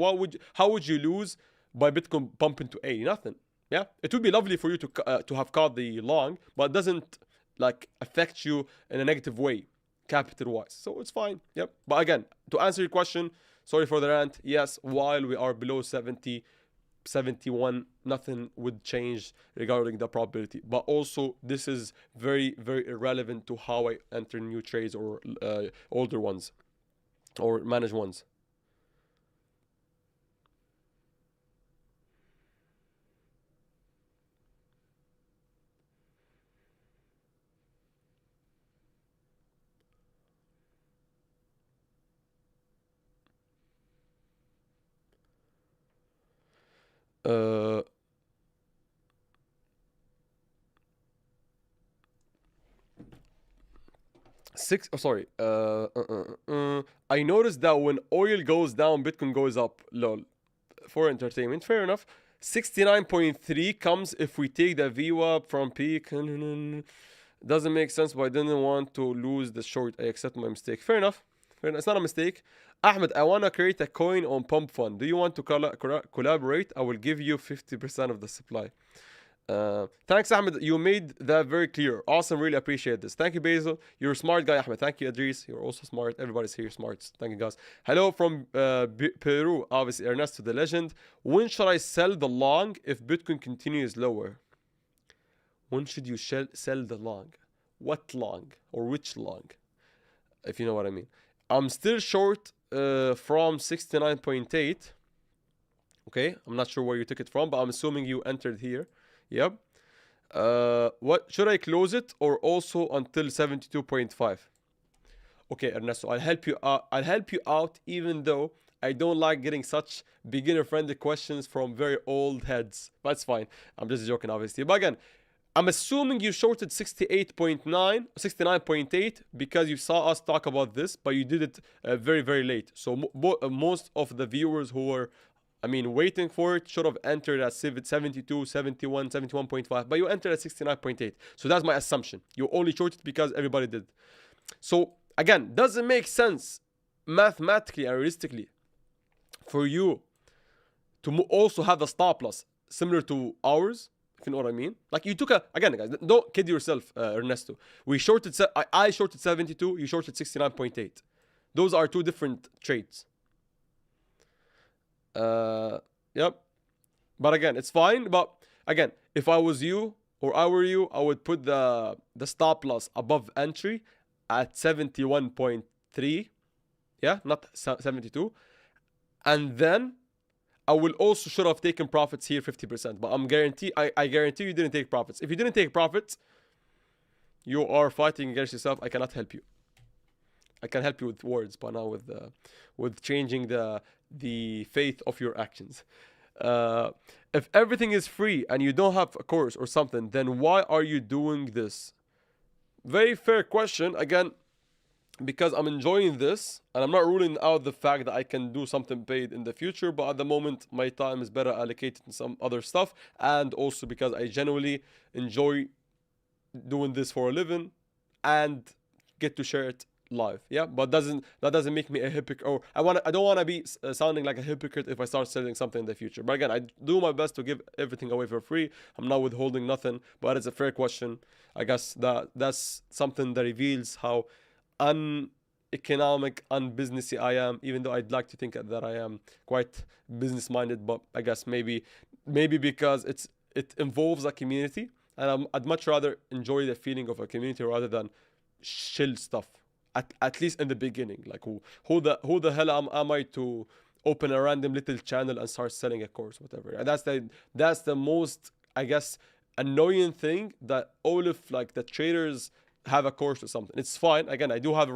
how would you lose by Bitcoin pumping to 80? Nothing. Yeah, it would be lovely for you to have caught the long, but it doesn't like affect you in a negative way, capital wise. So it's fine. Yep. But again, to answer your question, sorry for the rant. Yes, while we are below 70, 71, nothing would change regarding the probability. But also, this is very, very irrelevant to how I enter new trades or older ones. Or manage ones. Uh, sorry. I noticed that when oil goes down, Bitcoin goes up. Lol. For entertainment, fair enough. 69.3 comes if we take the VWAP from peak. Doesn't make sense, but I didn't want to lose the short. I accept my mistake. Fair enough. It's not a mistake. Ahmed, I want to create a coin on Pump Fund. Do you want to collaborate? I will give you 50% of the supply. Thanks, Ahmed. You made that very clear. Awesome. Really appreciate this. Thank you, Basil. You're a smart guy, Ahmed. Thank you, Idris. You're also smart. Everybody's here smart. Thank you, guys. Hello from Peru. Obviously, Ernesto the legend. When should I sell the long if Bitcoin continues lower? When should you sell the long? What long? Or which long? If you know what I mean. I'm still short from 69.8. Okay. I'm not sure where you took it from, but I'm assuming you entered here. Yep. What should I close it or also until 72.5? Okay, Ernesto, I'll help you out even though I don't like getting such beginner-friendly questions from very old heads. But it's fine. I'm just joking, obviously. But again, I'm assuming you shorted 68.9, 69.8 because you saw us talk about this, but you did it very, very late. So most of the viewers who were waiting for it should have entered at 72, 71, 71.5, but you entered at 69.8. So that's my assumption. You only shorted because everybody did. So again, doesn't make sense mathematically and realistically for you to also have a stop loss similar to ours, if you know what I mean. Like, you took again, guys, don't kid yourself, Ernesto. I shorted 72, you shorted 69.8. Those are two different trades. Yep. But again, it's fine. But again, if I was you or I were you, I would put the stop loss above entry at 71.3. Yeah, not 72. And then I will also should have taken profits here 50%, but I guarantee you didn't take profits. If you didn't take profits, you are fighting against yourself. I cannot help you. I can help you with words, but not with changing the faith of your actions. If everything is free and you don't have a course or something, then why are you doing this? Very fair question. Again, because I'm enjoying this and I'm not ruling out the fact that I can do something paid in the future, but at the moment my time is better allocated to some other stuff, and also because I genuinely enjoy doing this for a living and get to share it live. Yeah, but that doesn't make me a hypocrite, or I don't want to be sounding like a hypocrite if I start selling something in the future. But again, I do my best to give everything away for free. I'm not withholding nothing, but it's a fair question. I guess that's something that reveals how uneconomic, unbusinessy I am, even though I'd like to think that I am quite business minded. But I guess maybe because it involves a community, and I'd much rather enjoy the feeling of a community rather than chill stuff. At least in the beginning, like who the hell am I to open a random little channel and start selling a course, whatever. And that's the most, I guess, annoying thing, that all of like the traders have a course or something. It's fine. Again, I do have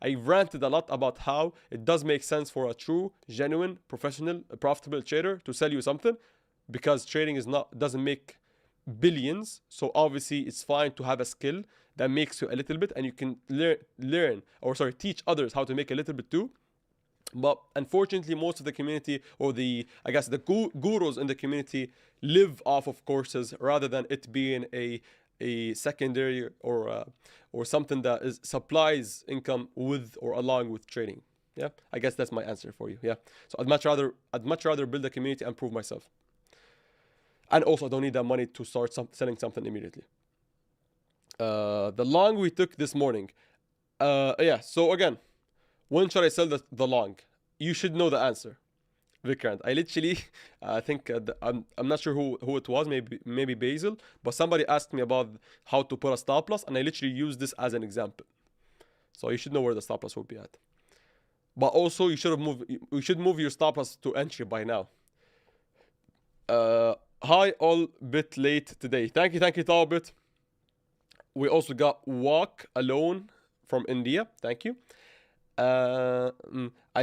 I ranted a lot about how it does make sense for a true, genuine, professional, profitable trader to sell you something, because trading doesn't make billions. So obviously it's fine to have a skill that makes you a little bit, and you can teach others how to make a little bit too. But unfortunately, most of the community, or the gurus in the community, live off of courses rather than it being a secondary or something that is supplies income with or along with trading. Yeah, I guess that's my answer for you. Yeah, so I'd much rather build a community and prove myself, and also I don't need that money to start selling something immediately. The long we took this morning. Yeah. So again, when should I sell the long? You should know the answer, Vikrant. I literally, I think I'm not sure who it was. Maybe Basil, but somebody asked me about how to put a stop loss, and I literally used this as an example. So you should know where the stop loss will be at. But also you should move your stop loss to entry by now. Hi, all bit late today. Thank you, Talbot. We also got Walk Alone from India. Thank you. I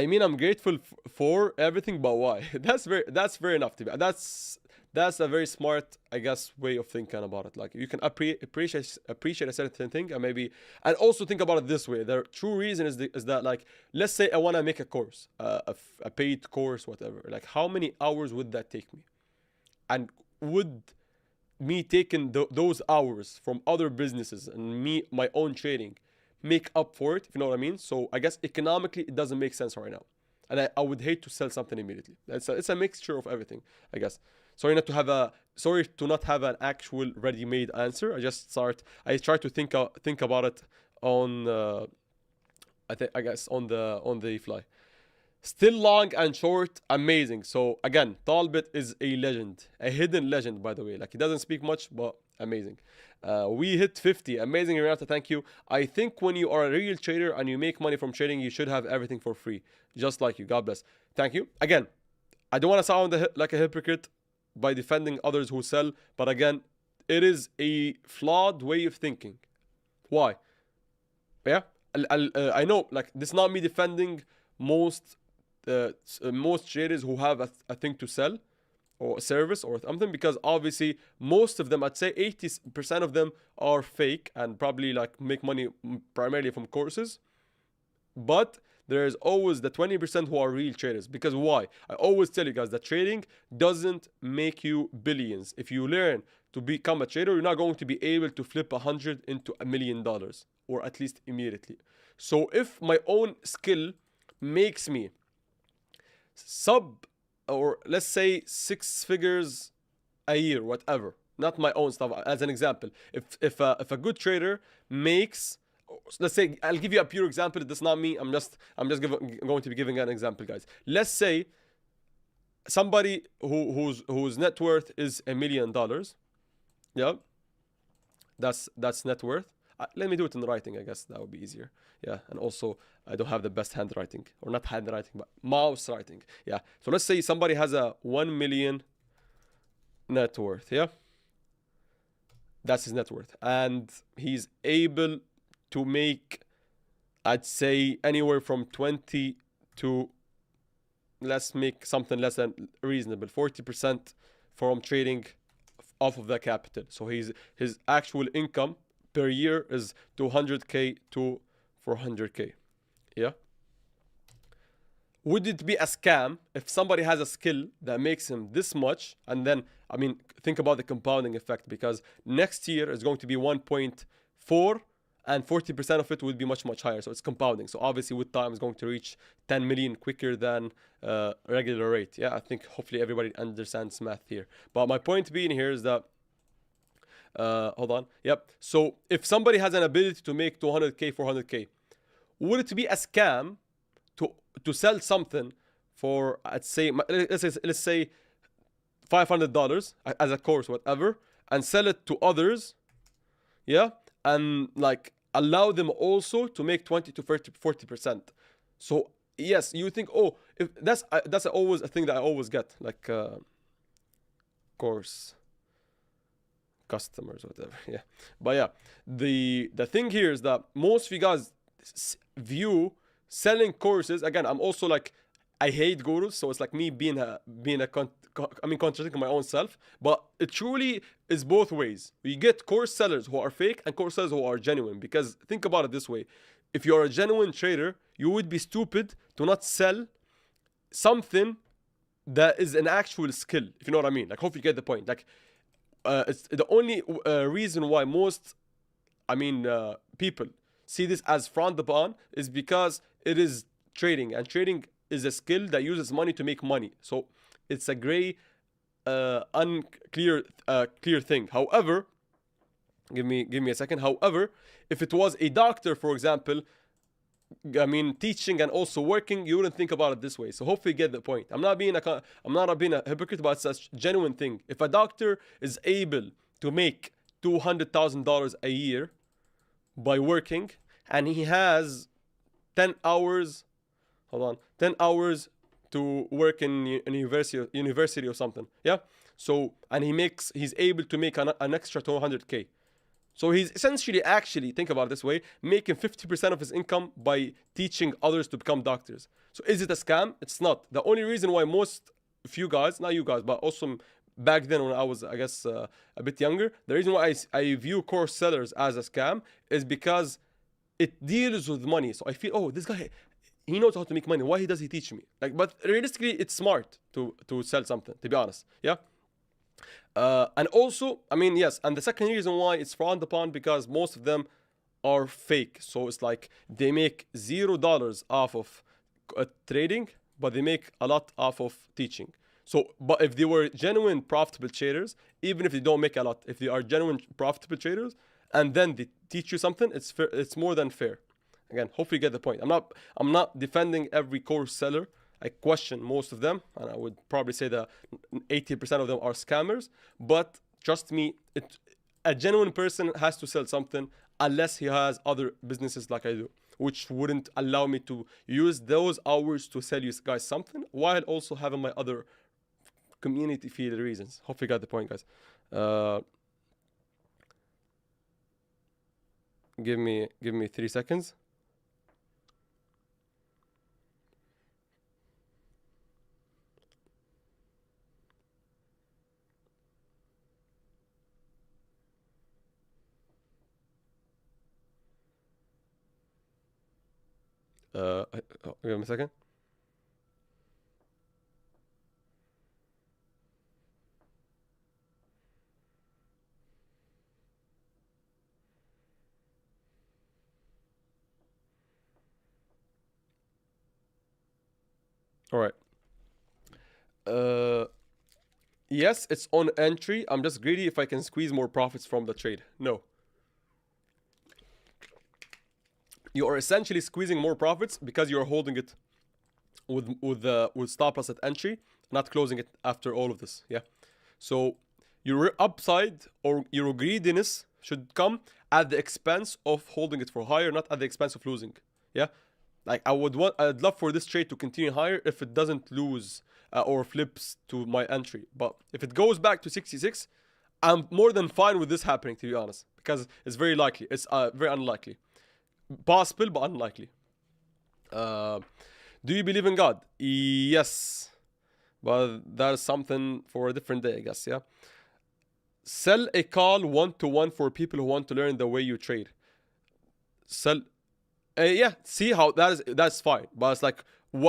mean, I'm grateful for everything, but why? That's very enough to me. That's a very smart, I guess, way of thinking about it. Like, you can appreciate a certain thing, and also think about it this way. The true reason is that, like, let's say I want to make a course, a paid course, whatever. Like, how many hours would that take me? And would me taking those hours from other businesses and my own trading make up for it, if you know what I mean? So I guess economically it doesn't make sense right now, and I would hate to sell something immediately. It's a mixture of everything, I guess. Sorry to not have an actual ready-made answer. I try to think about it on I guess on the fly. Still long and short, amazing. So again, Talbot is a legend, a hidden legend, by the way. Like, he doesn't speak much, but amazing. We hit 50. Amazing, Renata, thank you. I think when you are a real trader and you make money from trading, you should have everything for free. Just like you. God bless. Thank you. Again, I don't want to sound like a hypocrite by defending others who sell, but again, it is a flawed way of thinking. Why? Yeah, I know, like, this is not me defending most traders who have a thing to sell or a service or something, because obviously most of them, I'd say 80% of them, are fake and probably like make money primarily from courses. But there's always the 20% who are real traders. Because why? I always tell you guys that trading doesn't make you billions. If you learn to become a trader, you're not going to be able to flip 100 into $1 million, or at least immediately. So if my own skill makes me or let's say 6 figures a year, whatever, not my own stuff, as an example, if a good trader makes, let's say, I'll give you a pure example. That's not me. I'm just going to be giving an example, guys. Let's say somebody whose net worth is $1 million. Yeah, that's net worth. let me do it in writing. I guess that would be easier. Yeah, and also I don't have the best handwriting, or not handwriting, but mouse writing. Yeah. So let's say somebody has a 1 million net worth. Yeah, that's his net worth, and he's able to make, I'd say, anywhere from 20 to, let's make something less than reasonable, 40% from trading off of the capital. So his actual income per year is 200k to 400k. Yeah. Would it be a scam if somebody has a skill that makes him this much, and then, I mean, think about the compounding effect, because next year is going to be 1.4 and 40% of it would be much, much higher. So it's compounding. So obviously with time it's going to reach 10 million quicker than regular rate. Yeah, I think hopefully everybody understands math here. But my point being here is that, hold on. Yep. So if somebody has an ability to make 200k, 400k, would it be a scam to sell something for, let's say $500 as a course, whatever, and sell it to others? Yeah, and like allow them also to make 20 to 40%. So yes, you think, oh, if that's always a thing that I always get, like course customers, whatever. Yeah, but yeah, the thing here is that most of you guys view selling courses, again, I'm also like, I hate gurus, so it's like me being contradicting my own self. But it truly is both ways. You get course sellers who are fake and course sellers who are genuine. Because think about it this way: if you're a genuine trader, you would be stupid to not sell something that is an actual skill. If you know what I mean. Like, hope you get the point. Like, it's the only reason why most, people see this as frowned upon is because it is trading, and trading is a skill that uses money to make money. So it's a gray, unclear, clear thing. However, give me a second. However, if it was a doctor, for example, teaching and also working, you wouldn't think about it this way. So hopefully you get the point. I'm not being a hypocrite, but it's a genuine thing. If a doctor is able to make $200,000 a year by working, and he has 10 hours, 10 hours to work in university or something, yeah? So, and he's able to make an extra 200k. So he's essentially, actually, think about it this way, making 50% of his income by teaching others to become doctors. So is it a scam? It's not. The only reason why most of you guys, not you guys, but also back then when I was, I guess, a bit younger, the reason why I view course sellers as a scam is because it deals with money. So I feel, oh, this guy, he knows how to make money. Why does he teach me? Like, but realistically, it's smart to sell something, to be honest. Yeah. And also, yes, and the second reason why it's frowned upon, because most of them are fake. So it's like they make $0 off of trading, but they make a lot off of teaching. So, but if they were genuine profitable traders, even if they don't make a lot, if they are genuine profitable traders, and then they teach you something, it's fair, it's more than fair. Again, hopefully you get the point. I'm not defending every course seller. I question most of them, and I would probably say that 80% of them are scammers. But trust me, a genuine person has to sell something, unless he has other businesses like I do, which wouldn't allow me to use those hours to sell you guys something, while also having my other community feed reasons. Hopefully you got the point, guys. Give me 3 seconds. Give me a second. All right. Yes, it's on entry. I'm just greedy if I can squeeze more profits from the trade. No. You are essentially squeezing more profits because you're holding it with stop loss at entry, not closing it after all of this. Yeah. So your upside or your greediness should come at the expense of holding it for higher, not at the expense of losing. Yeah, like I'd love for this trade to continue higher if it doesn't lose or flips to my entry. But if it goes back to 66, I'm more than fine with this happening, to be honest, because it's very likely. It's very unlikely, possible but unlikely. Do you believe in God? Yes, but that's something for a different day, I guess. Yeah. Sell a call 1-to-1 for people who want to learn the way you trade. Sell. Yeah, see how that's fine, but it's like,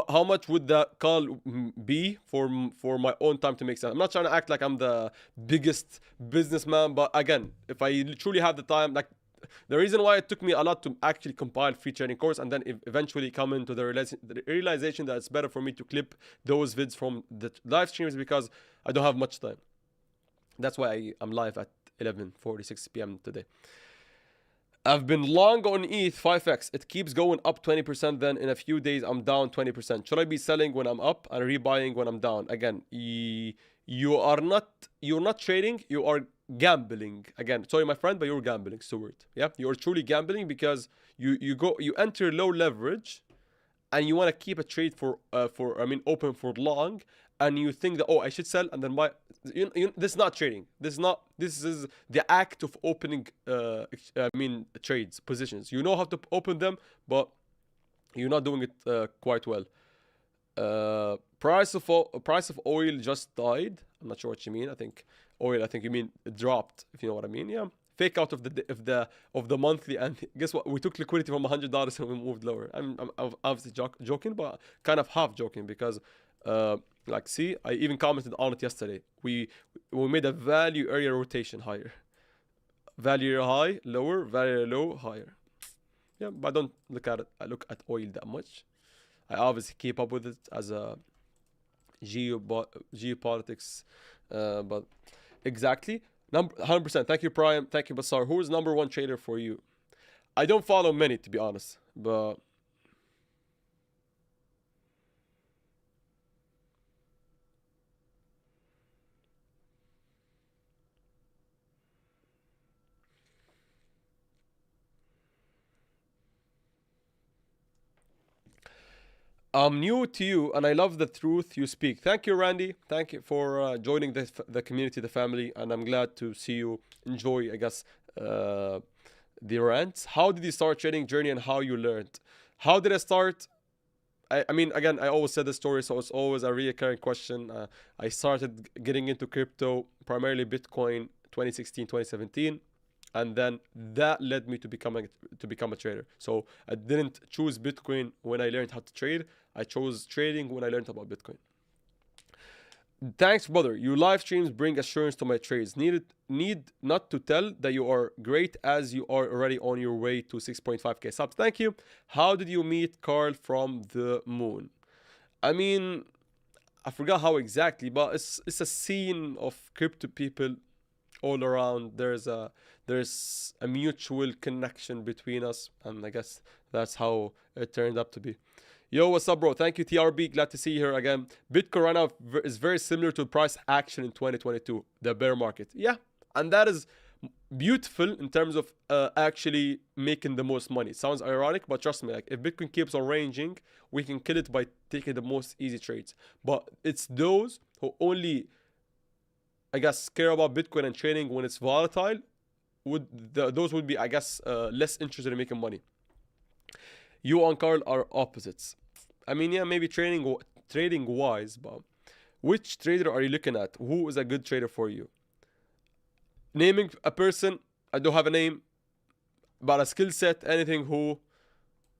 how much would that call be for my own time to make sense? I'm not trying to act like I'm the biggest businessman, but again, if I truly have the time, like the reason why it took me a lot to actually compile free training course and then eventually come into the realization that it's better for me to clip those vids from the live streams because I don't have much time. That's why I'm live at 11:46 p.m. today. I've been long on ETH 5x. It keeps going up 20%. Then in a few days, I'm down 20%. Should I be selling when I'm up and rebuying when I'm down? Again, you're not trading. You are gambling. Again, sorry, my friend, but you're gambling, Stuart. Yeah, you're truly gambling because you enter low leverage, and you want to keep a trade for open for long, and you think that, oh, I should sell and then buy. This is not trading. This is the act of opening trades, positions. You know how to open them, but you're not doing it quite well. Price of oil just died. I'm not sure what you mean. I think you mean it dropped, if you know what I mean. Yeah. Fake out of the monthly, and guess what? We took liquidity from $100 and we moved lower. I'm obviously joking, but kind of half joking because like, see, I even commented on it yesterday. We made a value area rotation higher, value high, lower, value low, higher. Yeah, but I don't look at it. I look at oil that much. I obviously keep up with it as a geopolitics, but exactly. 100%. Thank you, Prime. Thank you, Basar. Who is number one trader for you? I don't follow many, to be honest, but I'm new to you, and I love the truth you speak. Thank you, Randy. Thank you for joining the community, the family, and I'm glad to see you enjoy, I guess, the rants. How did you start trading journey and how you learned? How did I start? I mean, again, I always said the story, so it's always a recurring question. I started getting into crypto, primarily Bitcoin, 2016, 2017. And then that led me to become a trader. So I didn't choose Bitcoin when I learned how to trade. I chose trading when I learned about Bitcoin. Thanks, brother. Your live streams bring assurance to my trades. Need not to tell that you are great, as you are already on your way to 6.5k subs. Thank you. How did you meet Carl from the moon? I mean, I forgot how exactly, but it's a scene of crypto people all around. There's a mutual connection between us, and I guess that's how it turned up to be. Yo, what's up, bro? Thank you, TRB. Glad to see you here again. Bitcoin right now is very similar to price action in 2022, the bear market. Yeah, and that is beautiful in terms of actually making the most money. Sounds ironic, but trust me, like, if Bitcoin keeps on ranging, we can kill it by taking the most easy trades. But it's those who only, I guess, care about Bitcoin and trading when it's volatile, those would be, I guess, less interested in making money. You and Carl are opposites. I mean, yeah, maybe trading wise, but which trader are you looking at? Who is a good trader for you? Naming a person, I don't have a name, but a skill set, anything who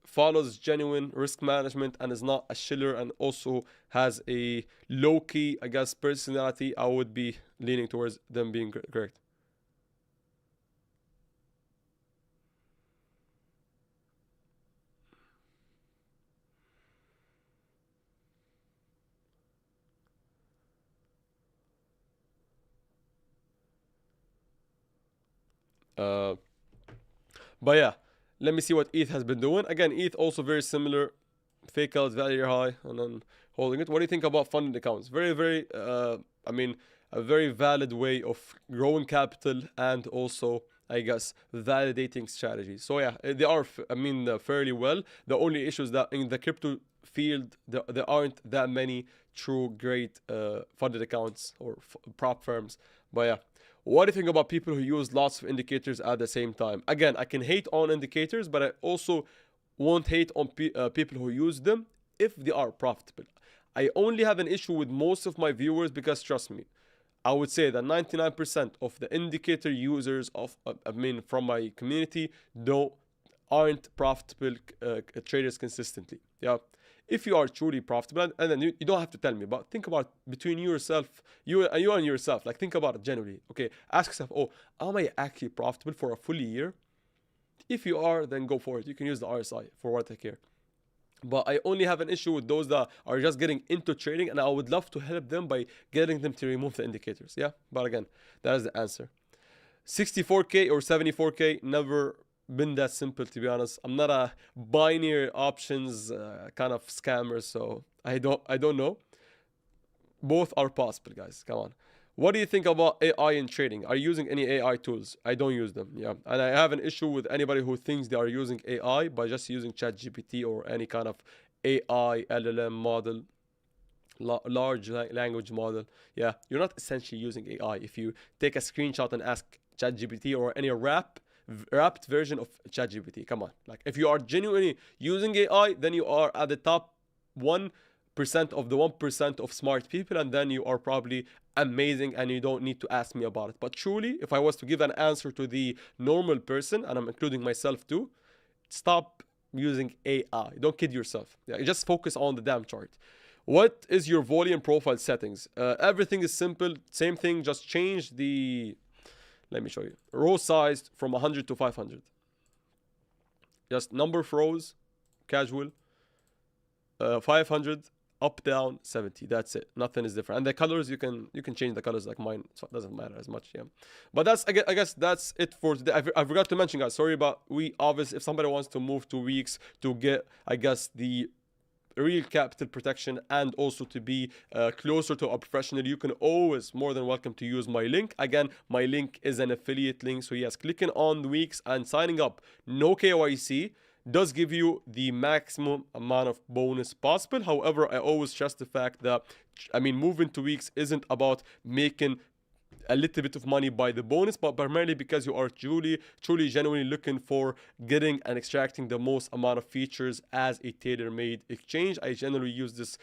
follows genuine risk management and is not a shiller and also has a low-key, I guess, personality, I would be leaning towards them being correct. But yeah, let me see what ETH has been doing. Again, ETH also very similar. Fake out, value high, and then holding it. What do you think about funded accounts? Very, very, I mean, a very valid way of growing capital and also, I guess, validating strategies. So yeah, they are, fairly well. The only issue is that in the crypto field, there aren't that many true great funded accounts or prop firms. But yeah, what do you think about people who use lots of indicators at the same time? Again, I can hate on indicators, but I also won't hate on people who use them if they are profitable. I only have an issue with most of my viewers because, trust me, I would say that 99% of the indicator users from my community aren't profitable traders consistently. Yeah. If you are truly profitable, and then you don't have to tell me, but think about between yourself, you and yourself, like think about it generally. Okay, ask yourself, oh, am I actually profitable for a full year? If you are, then go for it. You can use the RSI for what I care. But I only have an issue with those that are just getting into trading, and I would love to help them by getting them to remove the indicators. Yeah, but again, that is the answer. 64K or 74K, never been that simple, to be honest. I'm not a binary options kind of scammer, so I don't know. Both are possible, guys. Come on. What do you think about AI in trading? Are you using any AI tools? I don't use them. Yeah, and I have an issue with anybody who thinks they are using AI by just using ChatGPT or any kind of AI LLM model, large language model. Yeah, you're not essentially using AI if you take a screenshot and ask ChatGPT or any wrapped version of ChatGPT. Come on, like if you are genuinely using AI, then you are at the top 1% of the 1% of smart people, and then you are probably amazing and you don't need to ask me about it. But truly, if I was to give an answer to the normal person, and I'm including myself too, stop using AI. Don't kid yourself. Yeah, just focus on the damn chart. What is your volume profile settings? Everything is simple, same thing, just change the, let me show you, row size from 100 to 500. Just number of rows, casual, 500, up, down, 70. That's it. Nothing is different. And the colors, you can change the colors like mine, so it doesn't matter as much. Yeah, but that's, I guess that's it for today. I forgot to mention, guys, sorry, but obviously, if somebody wants to move to WEEX to get, I guess, the real capital protection and also to be closer to a professional, you can always more than welcome to use my link. Again, my link is an affiliate link, so yes, clicking on the WEEX and signing up, no KYC, does give you the maximum amount of bonus possible. However, I always stress the fact that, moving to WEEX isn't about making a little bit of money by the bonus, but primarily because you are truly genuinely looking for getting and extracting the most amount of features as a tailor-made exchange. I generally use this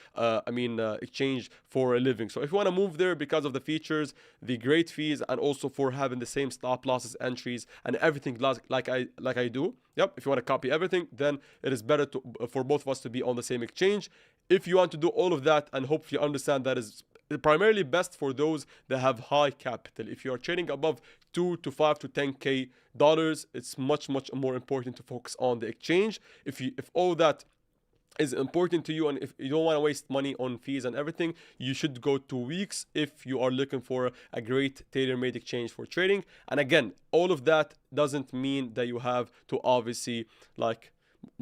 exchange for a living. So if you want to move there because of the features, the great fees, and also for having the same stop losses, entries, and everything like I do, yep, if you want to copy everything, then it is better for both of us to be on the same exchange. If you want to do all of that and hopefully understand that is primarily best for those that have high capital. If you are trading above 2 to 5 to 10K dollars, it's much more important to focus on the exchange. If all that is important to you, and if you don't want to waste money on fees and everything, you should go to WEEX if you are looking for a great tailor-made exchange for trading. And again, all of that doesn't mean that you have to obviously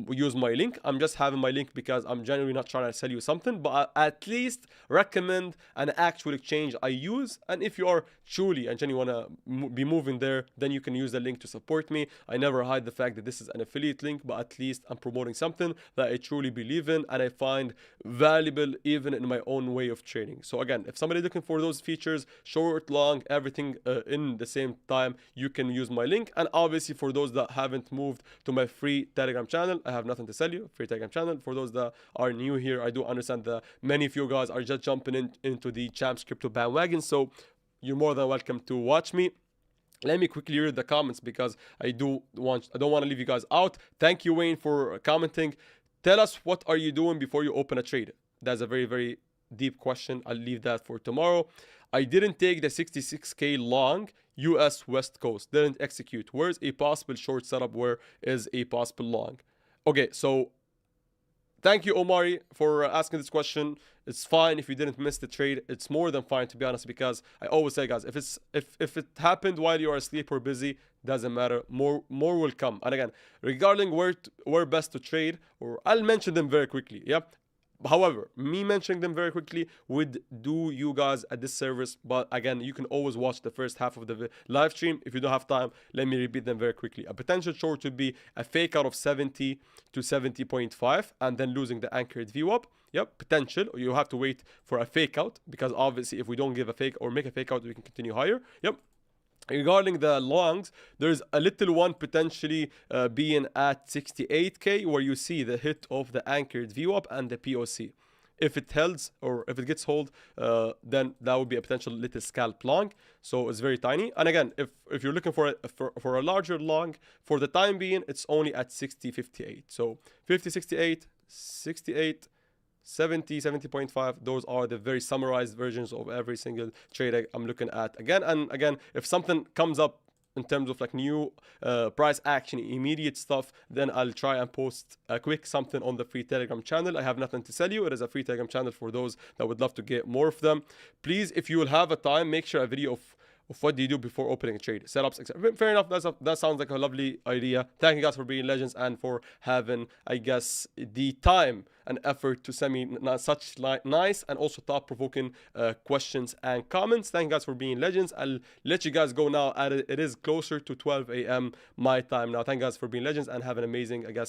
use my link. I'm just having my link because I'm generally not trying to sell you something, but I at least recommend an actual exchange I use. And if you are truly and genuinely want to be moving there, then you can use the link to support me. I never hide the fact that this is an affiliate link, but at least I'm promoting something that I truly believe in and I find valuable even in my own way of trading. So again, if somebody's looking for those features, short, long, everything in the same time, you can use my link. And obviously for those that haven't moved to my free Telegram channel, I have nothing to sell you. Free Telegram channel. For those that are new here, I do understand that many of you guys are just jumping into the Champs Crypto bandwagon, so you're more than welcome to watch me. Let me quickly read the comments because I don't want to leave you guys out. Thank you, Wayne, for commenting. Tell us, what are you doing before you open a trade? That's a very deep question. I'll leave that for tomorrow. I didn't take the 66K long. US West Coast didn't execute. Where's a possible short setup? Where is a possible long? Okay, so thank you, Omari, for asking this question. It's fine if you didn't miss the trade. It's more than fine, to be honest, because I always say, guys, if it happened while you are asleep or busy, doesn't matter. More will come. And again, regarding where best to trade, or I'll mention them very quickly. Yep. However, me mentioning them very quickly would do you guys a disservice. But again, you can always watch the first half of the live stream. If you don't have time, let me repeat them very quickly. A potential short would be a fake out of 70 to 70.5 and then losing the anchored view up. Yep, potential. You have to wait for a fake out, because obviously if we don't give a fake or make a fake out, we can continue higher. Yep. Regarding the longs, there's a little one potentially being at 68k, where you see the hit of the anchored view up and the POC. If it holds, or if it gets hold, then that would be a potential little scalp long. So it's very tiny. And again, if you're looking for a larger long, for the time being, it's only at 60.58. So 50, 68, 68. 70, 70.5, those are the very summarized versions of every single trade I'm looking at. Again and again, if something comes up in terms of like new price action, immediate stuff, then I'll try and post a quick something on the free Telegram channel. I have nothing to sell you. It is a free Telegram channel for those that would love to get more of them. Please, if you will have a time, make sure a video of what do you do before opening a trade, setups, etc. Fair enough. That sounds like a lovely idea. Thank you guys for being legends and for having, I guess, the time and effort to send me such nice and also thought-provoking questions and comments. Thank you guys for being legends. I'll let you guys go now. It is closer to 12 a.m. my time now. Thank you guys for being legends and have an amazing, I guess,